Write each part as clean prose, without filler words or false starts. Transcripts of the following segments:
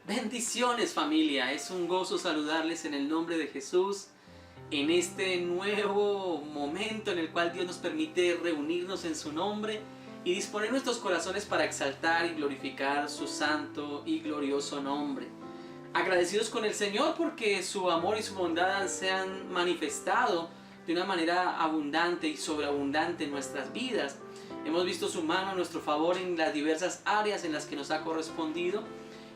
Bendiciones, familia, es un gozo saludarles en el nombre de Jesús en este nuevo momento en el cual Dios nos permite reunirnos en su nombre y disponer nuestros corazones para exaltar y glorificar su santo y glorioso nombre. Agradecidos con el Señor porque su amor y su bondad se han manifestado de una manera abundante y sobreabundante en nuestras vidas. Hemos visto su mano a nuestro favor en las diversas áreas en las que nos ha correspondido.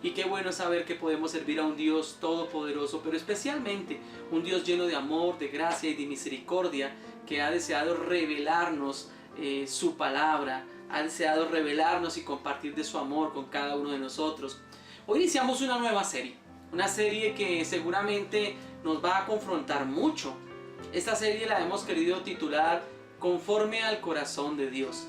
Y qué bueno saber que podemos servir a un Dios todopoderoso, pero especialmente un Dios lleno de amor, de gracia y de misericordia, que ha deseado revelarnos su palabra, ha deseado revelarnos y compartir de su amor con cada uno de nosotros. Hoy iniciamos una nueva serie, una serie que seguramente nos va a confrontar mucho. Esta serie la hemos querido titular Conforme al Corazón de Dios.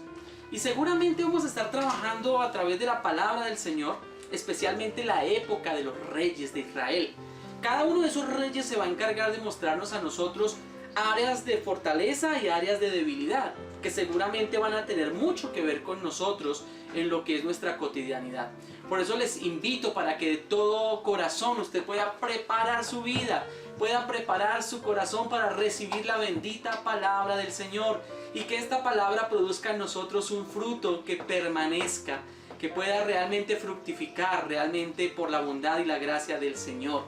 Y seguramente vamos a estar trabajando a través de la palabra del Señor, especialmente la época de los reyes de Israel. Cada uno de esos reyes se va a encargar de mostrarnos a nosotros áreas de fortaleza y áreas de debilidad, que seguramente van a tener mucho que ver con nosotros en lo que es nuestra cotidianidad. Por eso les invito para que de todo corazón usted pueda preparar su vida, pueda preparar su corazón para recibir la bendita palabra del Señor y que esta palabra produzca en nosotros un fruto que permanezca, que pueda realmente fructificar realmente por la bondad y la gracia del Señor.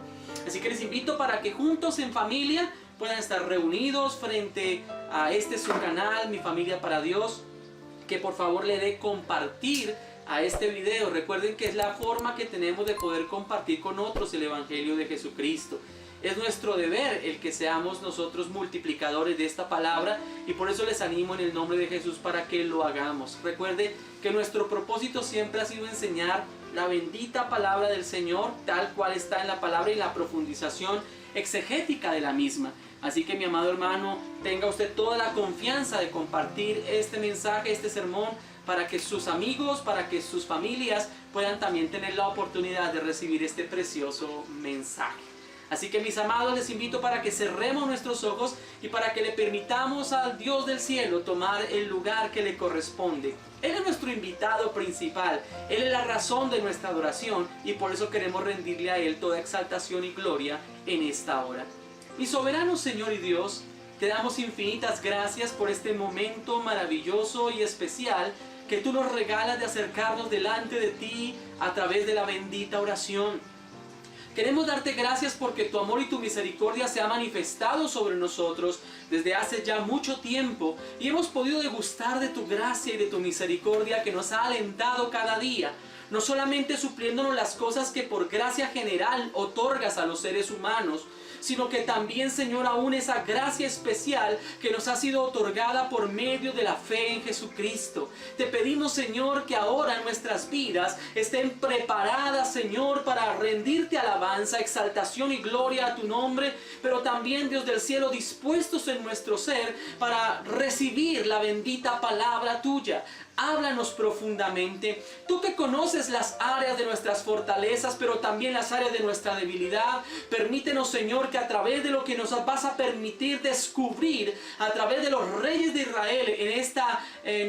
Así que les invito para que juntos en familia puedan estar reunidos frente a este su canal, Mi Familia para Dios, que por favor le dé compartir a este video. Recuerden que es la forma que tenemos de poder compartir con otros el Evangelio de Jesucristo. Es nuestro deber el que seamos nosotros multiplicadores de esta palabra y por eso les animo en el nombre de Jesús para que lo hagamos. Recuerden que nuestro propósito siempre ha sido enseñar la bendita palabra del Señor tal cual está en la palabra y la profundización exegética de la misma. Así que mi amado hermano, tenga usted toda la confianza de compartir este mensaje, este sermón, para que sus amigos, para que sus familias puedan también tener la oportunidad de recibir este precioso mensaje. Así que mis amados, les invito para que cerremos nuestros ojos y para que le permitamos al Dios del cielo tomar el lugar que le corresponde. Él es nuestro invitado principal, Él es la razón de nuestra adoración y por eso queremos rendirle a Él toda exaltación y gloria en esta hora. Mi soberano Señor y Dios, te damos infinitas gracias por este momento maravilloso y especial que tú nos regalas de acercarnos delante de ti a través de la bendita oración. Queremos darte gracias porque tu amor y tu misericordia se ha manifestado sobre nosotros desde hace ya mucho tiempo y hemos podido degustar de tu gracia y de tu misericordia que nos ha alentado cada día, no solamente supliéndonos las cosas que por gracia general otorgas a los seres humanos, sino que también, Señor, aún esa gracia especial que nos ha sido otorgada por medio de la fe en Jesucristo. Te pedimos, Señor, que ahora nuestras vidas estén preparadas, Señor, para rendirte alabanza, exaltación y gloria a tu nombre, pero también, Dios del cielo, dispuestos en nuestro ser para recibir la bendita palabra tuya. Háblanos profundamente. Tú que conoces las áreas de nuestras fortalezas, pero también las áreas de nuestra debilidad, permítenos, Señor, que a través de lo que nos vas a permitir descubrir, a través de los reyes de Israel, en esta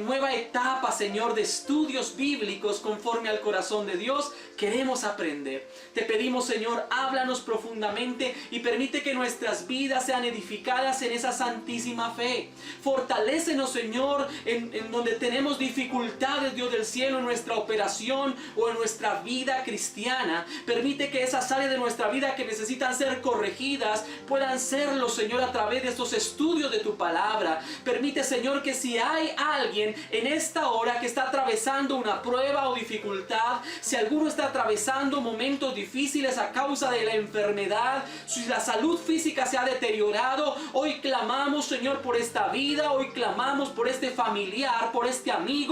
nueva etapa, Señor, de estudios bíblicos conforme al corazón de Dios, queremos aprender. Te pedimos, Señor, háblanos profundamente y permite que nuestras vidas sean edificadas en esa santísima fe. Fortalécenos, Señor, en donde tenemos dificultades, Dios del cielo, en nuestra operación o en nuestra vida cristiana. Permite que esas áreas de nuestra vida que necesitan ser corregidas puedan serlo, Señor, a través de estos estudios de tu palabra. Permite, Señor, que si hay alguien en esta hora que está atravesando una prueba o dificultad, si alguno está atravesando momentos difíciles a causa de la enfermedad, si la salud física se ha deteriorado, hoy clamamos, Señor, por esta vida, hoy clamamos por este familiar, por este amigo,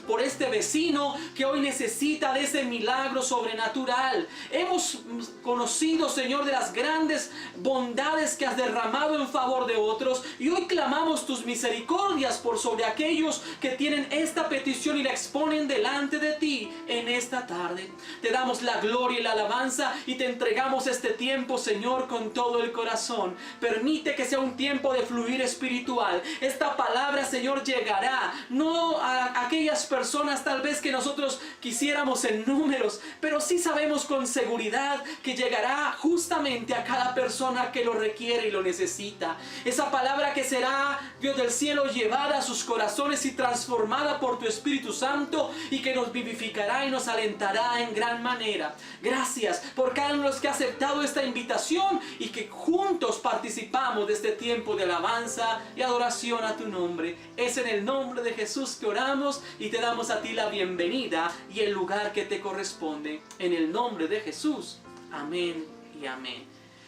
por este vecino que hoy necesita de ese milagro sobrenatural. Hemos conocido, Señor, de las grandes bondades que has derramado en favor de otros y hoy clamamos tus misericordias por sobre aquellos que tienen esta petición y la exponen delante de ti en esta tarde. Te damos la gloria y la alabanza y te entregamos este tiempo, Señor, con todo el corazón. Permite que sea un tiempo de fluir espiritual. Esta palabra, Señor, llegará no a aquellas personas tal vez que nosotros quisiéramos en números, pero sí sabemos con seguridad que llegará justamente a cada persona que lo requiere y lo necesita. Esa palabra que será, Dios del cielo, llevada a sus corazones y transformada por tu Espíritu Santo, y que nos vivificará y nos alentará en gran manera. Gracias por cada uno de los que ha aceptado esta invitación y que juntos participamos de este tiempo de alabanza y adoración a tu nombre. Es en el nombre de Jesús que oramos y te damos a ti la bienvenida y el lugar que te corresponde. En el nombre de Jesús. Amén y amén.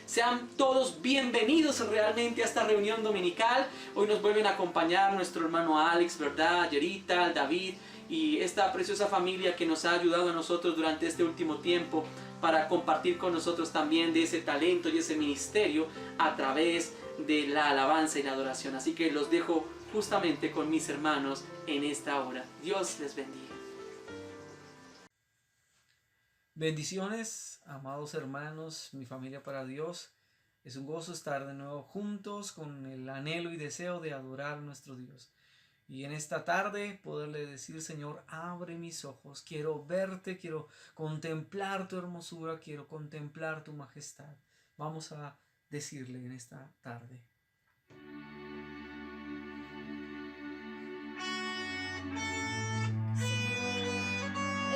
Sean todos bienvenidos realmente a esta reunión dominical. Hoy nos vuelven a acompañar nuestro hermano Alex, ¿verdad? Yerita, David y esta preciosa familia que nos ha ayudado a nosotros durante este último tiempo para compartir con nosotros también de ese talento y ese ministerio a través de la alabanza y la adoración. Así que los dejo justamente con mis hermanos en esta hora. Dios les bendiga. Bendiciones, amados hermanos, mi familia para Dios. Es un gozo estar de nuevo juntos con el anhelo y deseo de adorar a nuestro Dios. Y en esta tarde poderle decir: Señor, abre mis ojos, quiero verte, quiero contemplar tu hermosura, quiero contemplar tu majestad. Vamos a decirle en esta tarde.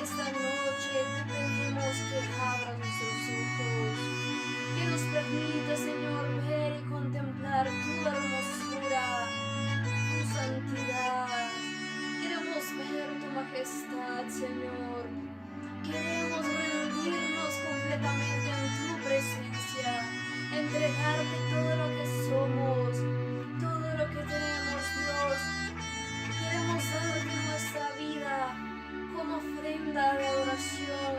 Esta noche te pedimos que abras nuestros ojos, que nos permita, Señor, ver y contemplar tu hermosura, tu santidad. Queremos ver tu majestad, Señor. Queremos rendirnos completamente en tu presencia, entregarte todo lo que somos, todo lo que tenemos, Dios. Queremos darte nuestra vida como ofrenda de adoración.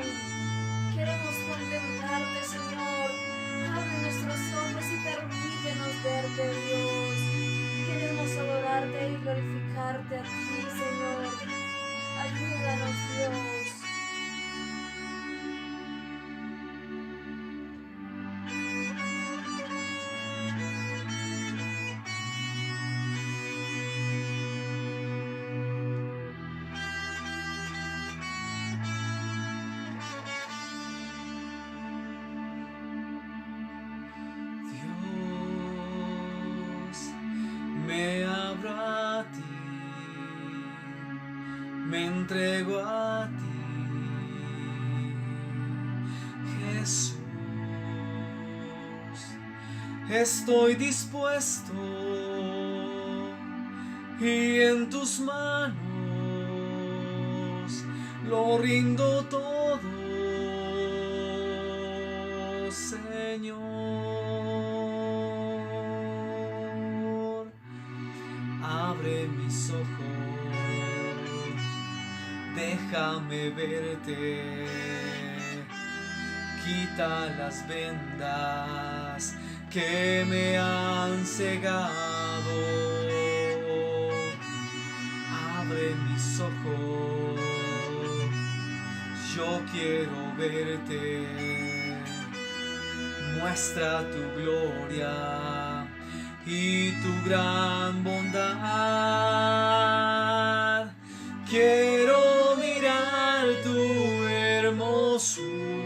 Queremos contemplarte, Señor. Abre nuestros ojos y permítenos verte, Dios. Queremos adorarte y glorificarte a ti, Señor. Ayúdanos, Dios. Me abro a ti, me entrego a ti, Jesús. Estoy dispuesto y en tus manos lo rindo todo, Señor. Abre mis ojos, déjame verte, quita las vendas que me han cegado. Abre mis ojos, yo quiero verte, muestra tu gloria y tu gran bondad. Quiero mirar tu hermosura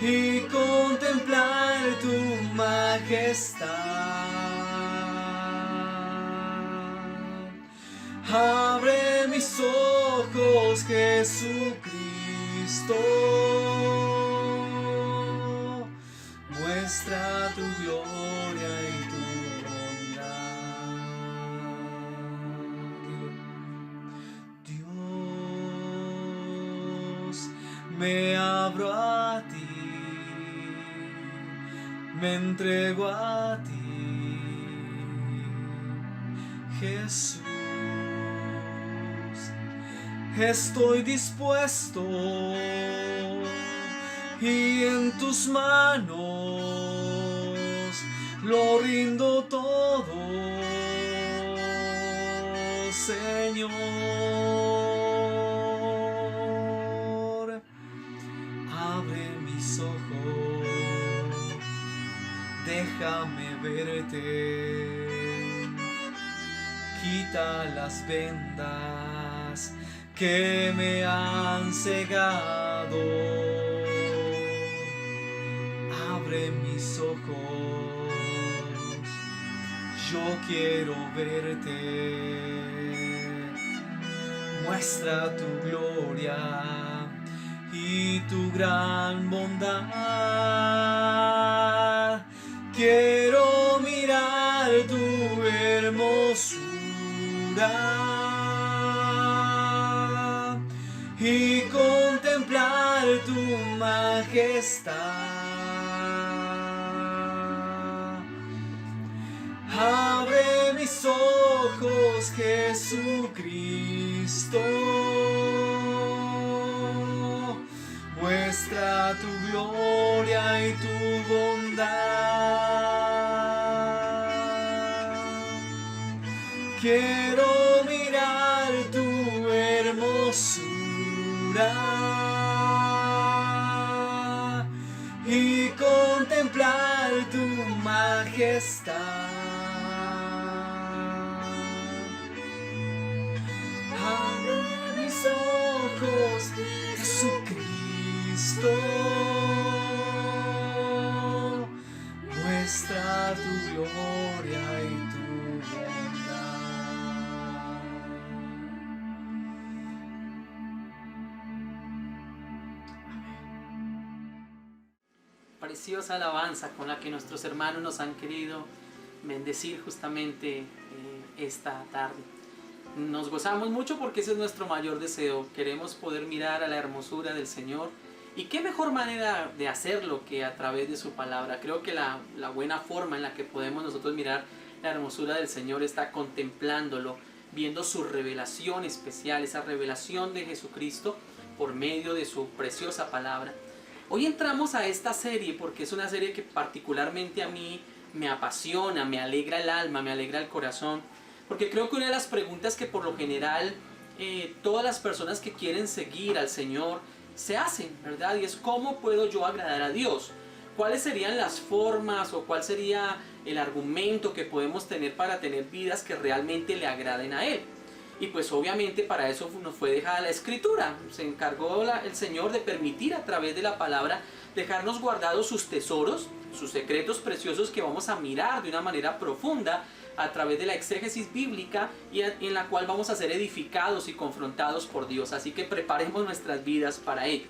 y contemplar tu majestad. Abre mis ojos, Jesucristo. Muestra tu gloria y tu bondad. Dios, me abro a ti, me entrego a ti, Jesús. Estoy dispuesto y en tus manos lo rindo todo, Señor. Abre mis ojos, déjame verte, quita las vendas que me han cegado. Abre mis ojos, yo quiero verte. Muestra tu gloria y tu gran bondad. Quiero mirar tu hermosura y contemplar tu majestad. Abre mis ojos, Jesucristo. Muestra tu gloria y tu bondad. Quiero mirar tu hermosura y contemplar tu majestad. Abre mis ojos, Jesucristo. Muestra tu gloria y tu bondad. Preciosa alabanza con la que nuestros hermanos nos han querido bendecir justamente esta tarde. Nos gozamos mucho porque ese es nuestro mayor deseo. Queremos poder mirar a la hermosura del Señor. Y qué mejor manera de hacerlo que a través de su palabra. Creo que la buena forma en la que podemos nosotros mirar la hermosura del Señor está contemplándolo, viendo su revelación especial, esa revelación de Jesucristo por medio de su preciosa palabra. Hoy entramos a esta serie porque es una serie que particularmente a mí me apasiona, me alegra el alma, me alegra el corazón. Porque creo que una de las preguntas que por lo general todas las personas que quieren seguir al Señor se hacen, ¿verdad? Y es ¿cómo puedo yo agradar a Dios? ¿Cuáles serían las formas o cuál sería el argumento que podemos tener para tener vidas que realmente le agraden a Él? Y pues obviamente para eso nos fue dejada la Escritura. Se encargó el Señor de permitir a través de la palabra dejarnos guardados sus tesoros, sus secretos preciosos que vamos a mirar de una manera profunda a través de la exégesis bíblica y en la cual vamos a ser edificados y confrontados por Dios. Así que preparemos nuestras vidas para ello.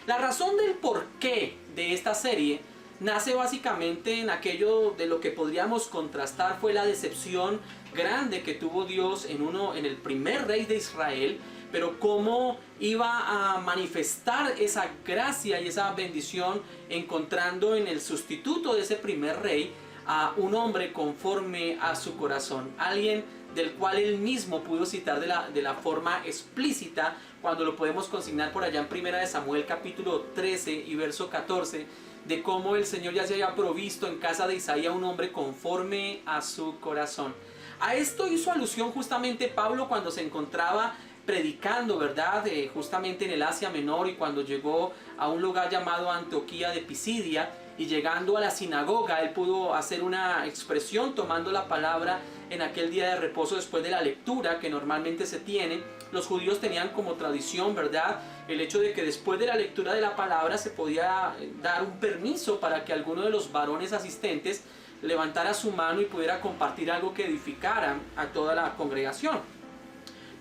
La razón del porqué de esta serie nace básicamente en aquello de lo que podríamos contrastar fue la decepción grande que tuvo Dios en el primer rey de Israel, pero cómo iba a manifestar esa gracia y esa bendición encontrando en el sustituto de ese primer rey a un hombre conforme a su corazón, alguien del cual él mismo pudo citar de la forma explícita cuando lo podemos consignar por allá en 1 de Samuel capítulo 13 y verso 14, de cómo el Señor ya se había provisto en casa de Isaí a un hombre conforme a su corazón. A esto hizo alusión justamente Pablo cuando se encontraba predicando, ¿verdad? Justamente en el Asia Menor y cuando llegó a un lugar llamado Antioquía de Pisidia. Y llegando a la sinagoga, él pudo hacer una expresión tomando la palabra en aquel día de reposo después de la lectura que normalmente se tiene. Los judíos tenían como tradición, ¿verdad?, el hecho de que después de la lectura de la palabra se podía dar un permiso para que alguno de los varones asistentes levantara su mano y pudiera compartir algo que edificara a toda la congregación.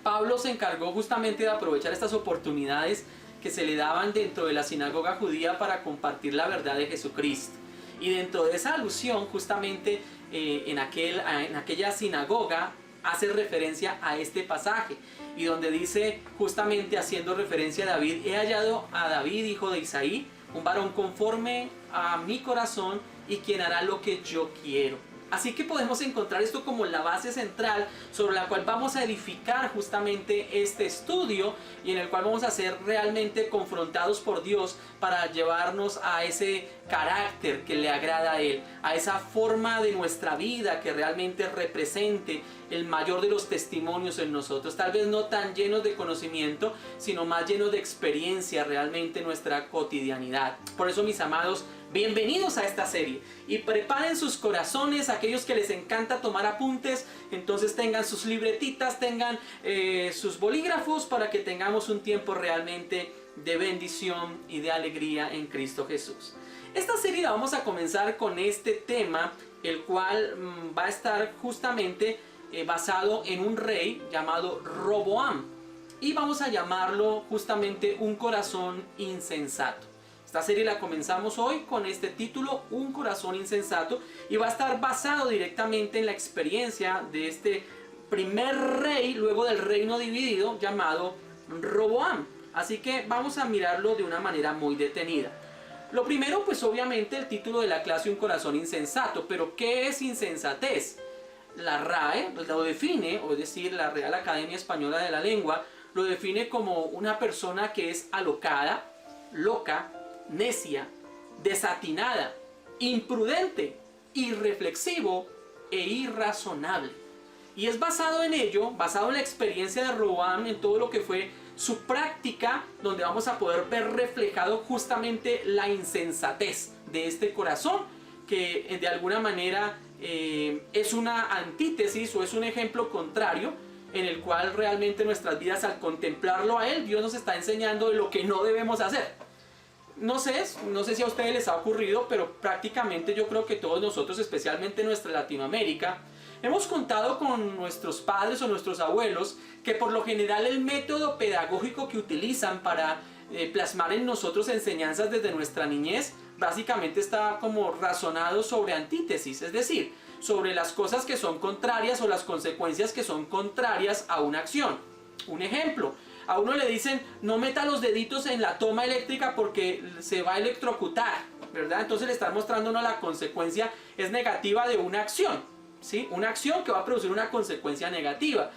Pablo se encargó justamente de aprovechar estas oportunidades que se le daban dentro de la sinagoga judía para compartir la verdad de Jesucristo. Y dentro de esa alusión, justamente en aquella sinagoga, hace referencia a este pasaje, y donde dice, justamente haciendo referencia a David: he hallado a David, hijo de Isaí, un varón conforme a mi corazón, y quien hará lo que yo quiero. Así que podemos encontrar esto como la base central sobre la cual vamos a edificar justamente este estudio y en el cual vamos a ser realmente confrontados por Dios para llevarnos a ese carácter que le agrada a Él, a esa forma de nuestra vida que realmente represente el mayor de los testimonios en nosotros, tal vez no tan llenos de conocimiento, sino más llenos de experiencia realmente en nuestra cotidianidad. Por eso, mis amados, Bienvenidos a esta serie y preparen sus corazones, aquellos que les encanta tomar apuntes, entonces tengan sus libretitas, tengan sus bolígrafos para que tengamos un tiempo realmente de bendición y de alegría en Cristo Jesús. Esta serie la vamos a comenzar con este tema, el cual va a estar justamente basado en un rey llamado Roboam, y vamos a llamarlo justamente un corazón insensato. Esta serie la comenzamos hoy con este título, Un corazón insensato, y va a estar basado directamente en la experiencia de este primer rey luego del reino dividido llamado Roboam. Así que vamos a mirarlo de una manera muy detenida. Lo primero, pues obviamente el título de la clase, Un corazón insensato. Pero ¿qué es insensatez? La RAE lo define, o es decir, la Real Academia Española de la Lengua, lo define como una persona que es alocada, loca, necia, desatinada, imprudente, irreflexivo e irrazonable. Y es basado en ello, basado en la experiencia de Roboam, en todo lo que fue su práctica, donde vamos a poder ver reflejado justamente la insensatez de este corazón, que de alguna manera es una antítesis o es un ejemplo contrario, en el cual realmente nuestras vidas, al contemplarlo a Él, Dios nos está enseñando de lo que no debemos hacer. No sé si a ustedes les ha ocurrido, pero prácticamente yo creo que todos nosotros, especialmente en nuestra Latinoamérica, hemos contado con nuestros padres o nuestros abuelos que por lo general el método pedagógico que utilizan para plasmar en nosotros enseñanzas desde nuestra niñez básicamente está como razonado sobre antítesis, es decir, sobre las cosas que son contrarias o las consecuencias que son contrarias a una acción. Un ejemplo: a uno le dicen no meta los deditos en la toma eléctrica porque se va a electrocutar, ¿verdad? Entonces le están mostrando uno la consecuencia es negativa de una acción, ¿sí? Una acción que va a producir una consecuencia negativa.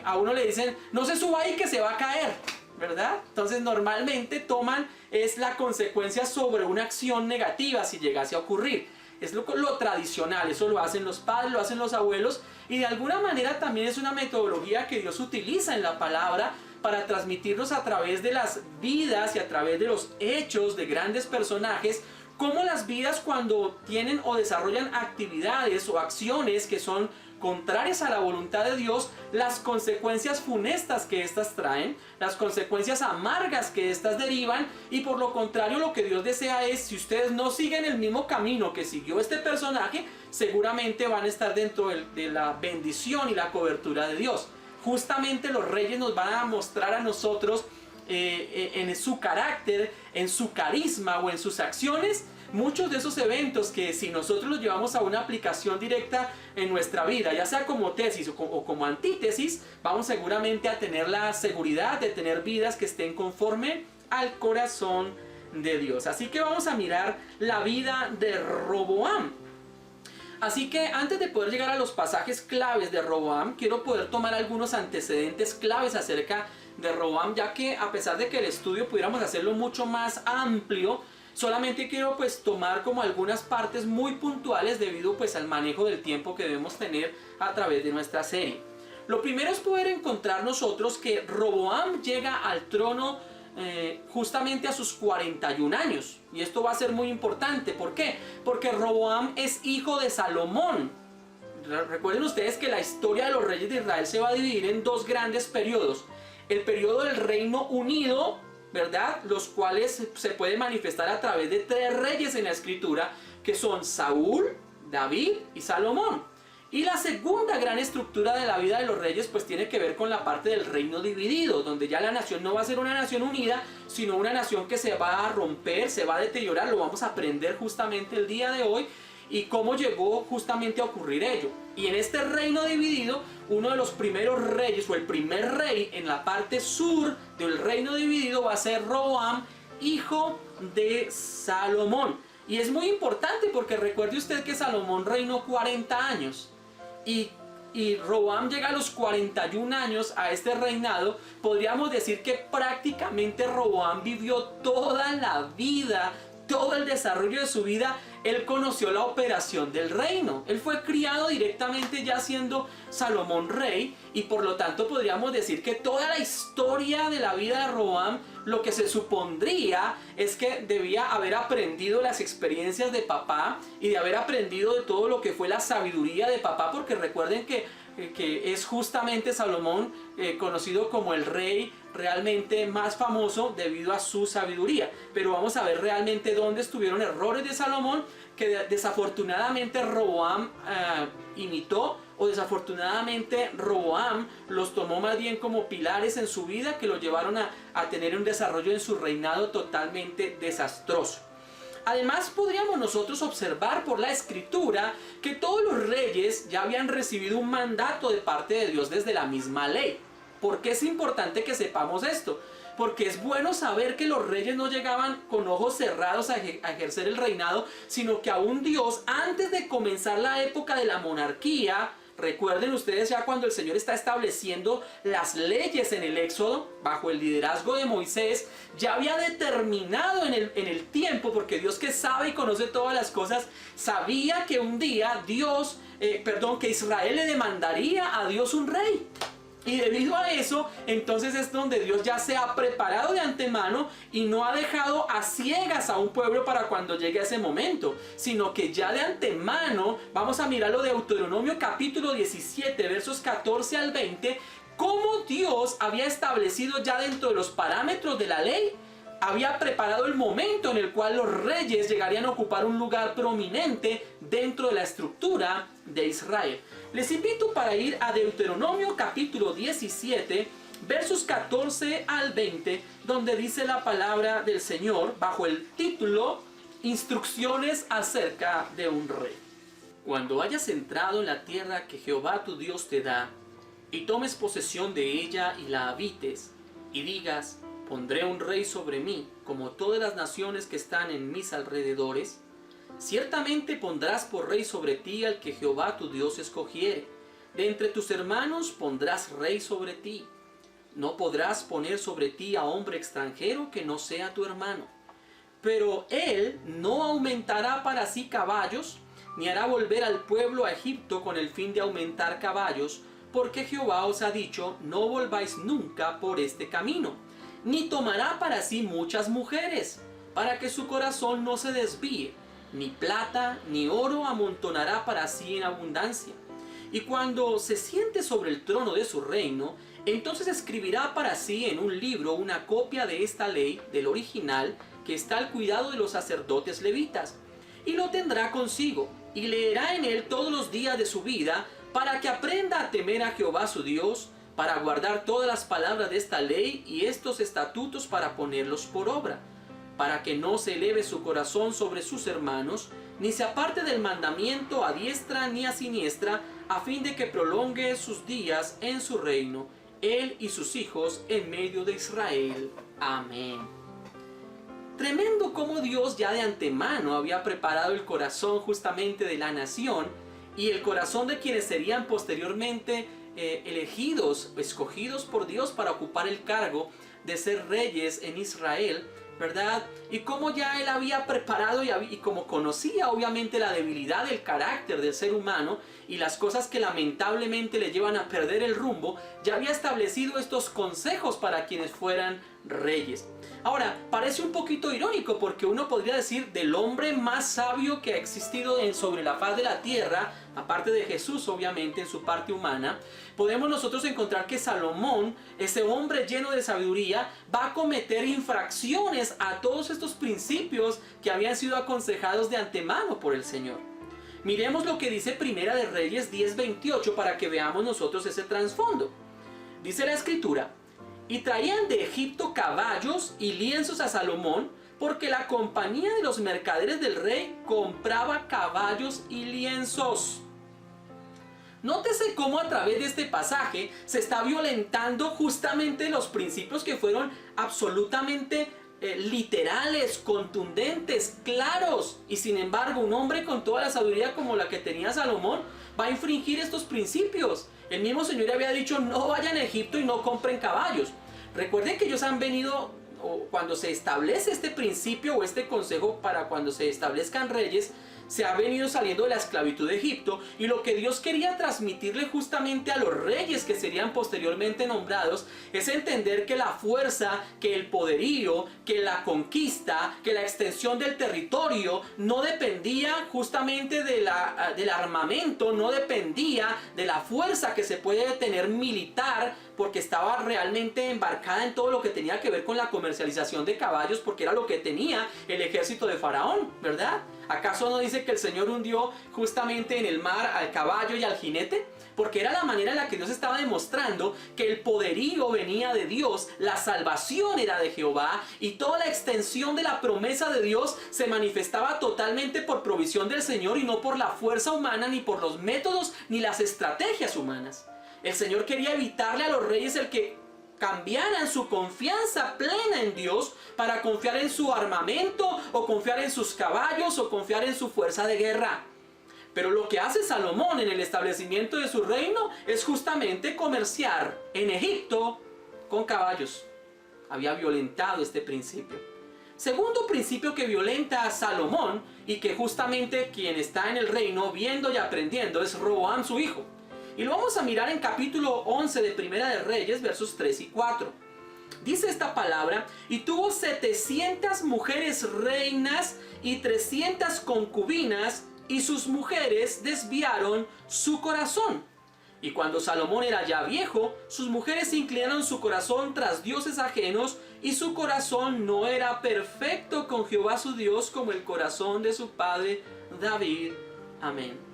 A uno le dicen no se suba ahí que se va a caer, ¿verdad? Entonces normalmente toman es la consecuencia sobre una acción negativa si llegase a ocurrir. Es lo tradicional, eso lo hacen los padres, lo hacen los abuelos, y de alguna manera también es una metodología que Dios utiliza en la palabra para transmitirnos a través de las vidas y a través de los hechos de grandes personajes, cómo las vidas, cuando tienen o desarrollan actividades o acciones que son contrarias a la voluntad de Dios, las consecuencias funestas que éstas traen, las consecuencias amargas que éstas derivan, y por lo contrario lo que Dios desea es, si ustedes no siguen el mismo camino que siguió este personaje, seguramente van a estar dentro de la bendición y la cobertura de Dios. Justamente los reyes nos van a mostrar a nosotros en su carácter, en su carisma o en sus acciones, muchos de esos eventos que si nosotros los llevamos a una aplicación directa en nuestra vida, ya sea como tesis o como antítesis, vamos seguramente a tener la seguridad de tener vidas que estén conforme al corazón de Dios. Así que vamos a mirar la vida de Roboam. Así que antes de poder llegar a los pasajes claves de Roboam, quiero poder tomar algunos antecedentes claves acerca de Roboam, ya que a pesar de que el estudio pudiéramos hacerlo mucho más amplio, solamente quiero pues tomar como algunas partes muy puntuales debido pues al manejo del tiempo que debemos tener a través de nuestra serie. Lo primero es poder encontrar nosotros que Roboam llega al trono justamente a sus 41 años. Y esto va a ser muy importante. ¿Por qué? Porque Roboam es hijo de Salomón. Recuerden ustedes que la historia de los reyes de Israel se va a dividir en dos grandes periodos. El periodo del Reino Unido, ¿verdad? Los cuales se pueden manifestar a través de tres reyes en la escritura, que son Saúl, David y Salomón. Y la segunda gran estructura de la vida de los reyes pues tiene que ver con la parte del reino dividido, donde ya la nación no va a ser una nación unida, sino una nación que se va a romper, se va a deteriorar. Lo vamos a aprender justamente el día de hoy y cómo llegó justamente a ocurrir ello. Y en este reino dividido, uno de los primeros reyes, o el primer rey en la parte sur del reino dividido, va a ser Roboam, hijo de Salomón. Y es muy importante porque recuerde usted que Salomón reinó 40 años. Y Roboam llega a los 41 años a este reinado. Podríamos decir que prácticamente Roboam vivió toda la vida, todo el desarrollo de su vida, él conoció la operación del reino. Él fue criado directamente ya siendo Salomón rey, y por lo tanto podríamos decir que toda la historia de la vida de Roboam, lo que se supondría es que debía haber aprendido las experiencias de papá y de haber aprendido de todo lo que fue la sabiduría de papá, porque recuerden que es justamente Salomón conocido como el rey realmente más famoso debido a su sabiduría. Pero vamos a ver realmente dónde estuvieron errores de Salomón que desafortunadamente Roboam imitó, o desafortunadamente Roboam los tomó más bien como pilares en su vida que lo llevaron a tener un desarrollo en su reinado totalmente desastroso. Además, podríamos nosotros observar por la escritura que todos los reyes ya habían recibido un mandato de parte de Dios desde la misma ley. ¿Por qué es importante que sepamos esto? Porque es bueno saber que los reyes no llegaban con ojos cerrados a ejercer el reinado, sino que aún Dios, antes de comenzar la época de la monarquía, recuerden ustedes ya cuando el Señor está estableciendo las leyes en el Éxodo, bajo el liderazgo de Moisés, ya había determinado en el tiempo, porque Dios, que sabe y conoce todas las cosas, sabía que un día que Israel le demandaría a Dios un rey. Y debido a eso, entonces es donde Dios ya se ha preparado de antemano y no ha dejado a ciegas a un pueblo para cuando llegue ese momento, sino que ya de antemano, vamos a mirarlo de Deuteronomio capítulo 17, versos 14 al 20, cómo Dios había establecido ya dentro de los parámetros de la ley, había preparado el momento en el cual los reyes llegarían a ocupar un lugar prominente dentro de la estructura de Israel. Les invito para ir a Deuteronomio capítulo 17, versos 14 al 20, donde dice la palabra del Señor bajo el título Instrucciones acerca de un rey. Cuando hayas entrado en la tierra que Jehová tu Dios te da, y tomes posesión de ella y la habites, y digas: pondré un rey sobre mí, como todas las naciones que están en mis alrededores, ciertamente pondrás por rey sobre ti al que Jehová tu Dios escogiere. De entre tus hermanos pondrás rey sobre ti. No podrás poner sobre ti a hombre extranjero que no sea tu hermano. Pero él no aumentará para sí caballos, ni hará volver al pueblo a Egipto con el fin de aumentar caballos, porque Jehová os ha dicho: no volváis nunca por este camino. Ni tomará para sí muchas mujeres, para que su corazón no se desvíe. Ni plata ni oro amontonará para sí en abundancia. Y cuando se siente sobre el trono de su reino, entonces escribirá para sí en un libro una copia de esta ley, del original, que está al cuidado de los sacerdotes levitas, y lo tendrá consigo, y leerá en él todos los días de su vida, para que aprenda a temer a Jehová su Dios, para guardar todas las palabras de esta ley y estos estatutos para ponerlos por obra, para que no se eleve su corazón sobre sus hermanos, ni se aparte del mandamiento a diestra ni a siniestra, a fin de que prolongue sus días en su reino, él y sus hijos en medio de Israel. Amén. Tremendo como Dios ya de antemano había preparado el corazón justamente de la nación y el corazón de quienes serían posteriormente escogidos por Dios para ocupar el cargo de ser reyes en Israel, ¿verdad? Y como ya él había preparado y como conocía obviamente la debilidad del carácter del ser humano y las cosas que lamentablemente le llevan a perder el rumbo, ya había establecido estos consejos para quienes fueran reyes. Ahora, parece un poquito irónico porque uno podría decir del hombre más sabio que ha existido sobre la faz de la tierra, aparte de Jesús obviamente en su parte humana, podemos nosotros encontrar que Salomón, ese hombre lleno de sabiduría, va a cometer infracciones a todos estos principios que habían sido aconsejados de antemano por el Señor. Miremos lo que dice Primera de Reyes 10:28 para que veamos nosotros ese trasfondo. Dice la escritura: y traían de Egipto caballos y lienzos a Salomón, porque la compañía de los mercaderes del rey compraba caballos y lienzos. Nótese cómo a través de este pasaje se está violentando justamente los principios que fueron absolutamente literales, contundentes, claros, y sin embargo un hombre con toda la sabiduría como la que tenía Salomón va a infringir estos principios. El mismo Señor había dicho: no vayan a Egipto y no compren caballos. Recuerden que ellos han venido o cuando se establece este principio o este consejo para cuando se establezcan reyes, se ha venido saliendo de la esclavitud de Egipto, y lo que Dios quería transmitirle justamente a los reyes que serían posteriormente nombrados es entender que la fuerza, que el poderío, que la conquista, que la extensión del territorio no dependía justamente del armamento, no dependía de la fuerza que se puede tener militar, porque estaba realmente embarcada en todo lo que tenía que ver con la comercialización de caballos, porque era lo que tenía el ejército de Faraón, ¿verdad? ¿Acaso no dice que el Señor hundió justamente en el mar al caballo y al jinete? Porque era la manera en la que Dios estaba demostrando que el poderío venía de Dios, la salvación era de Jehová, y toda la extensión de la promesa de Dios se manifestaba totalmente por provisión del Señor y no por la fuerza humana, ni por los métodos, ni las estrategias humanas. El Señor quería evitarle a los reyes el que cambiaran su confianza plena en Dios para confiar en su armamento, o confiar en sus caballos, o confiar en su fuerza de guerra. Pero lo que hace Salomón en el establecimiento de su reino es justamente comerciar en Egipto con caballos. Había violentado este principio. Segundo principio que violenta a Salomón, y que justamente quien está en el reino viendo y aprendiendo es Roboam, su hijo. Y lo vamos a mirar en capítulo 11 de Primera de Reyes, versos 3 y 4. Dice esta palabra: y tuvo 700 mujeres reinas y 300 concubinas, y sus mujeres desviaron su corazón. Y cuando Salomón era ya viejo, sus mujeres inclinaron su corazón tras dioses ajenos, y su corazón no era perfecto con Jehová su Dios como el corazón de su padre David. Amén.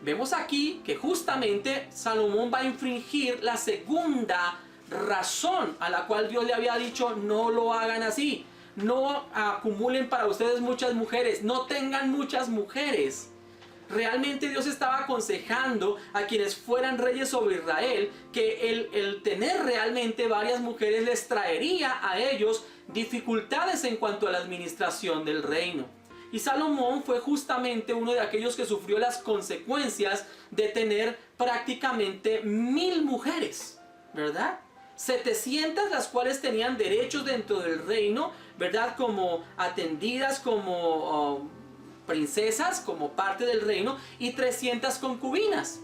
Vemos aquí que justamente Salomón va a infringir la segunda razón a la cual Dios le había dicho: no lo hagan así, no acumulen para ustedes muchas mujeres, no tengan muchas mujeres. Realmente Dios estaba aconsejando a quienes fueran reyes sobre Israel que el tener realmente varias mujeres les traería a ellos dificultades en cuanto a la administración del reino. Y Salomón fue justamente uno de aquellos que sufrió las consecuencias de tener prácticamente 1000 mujeres, ¿verdad? 700 las cuales tenían derechos dentro del reino, ¿verdad? Como atendidas, como princesas, como parte del reino, y 300 concubinas.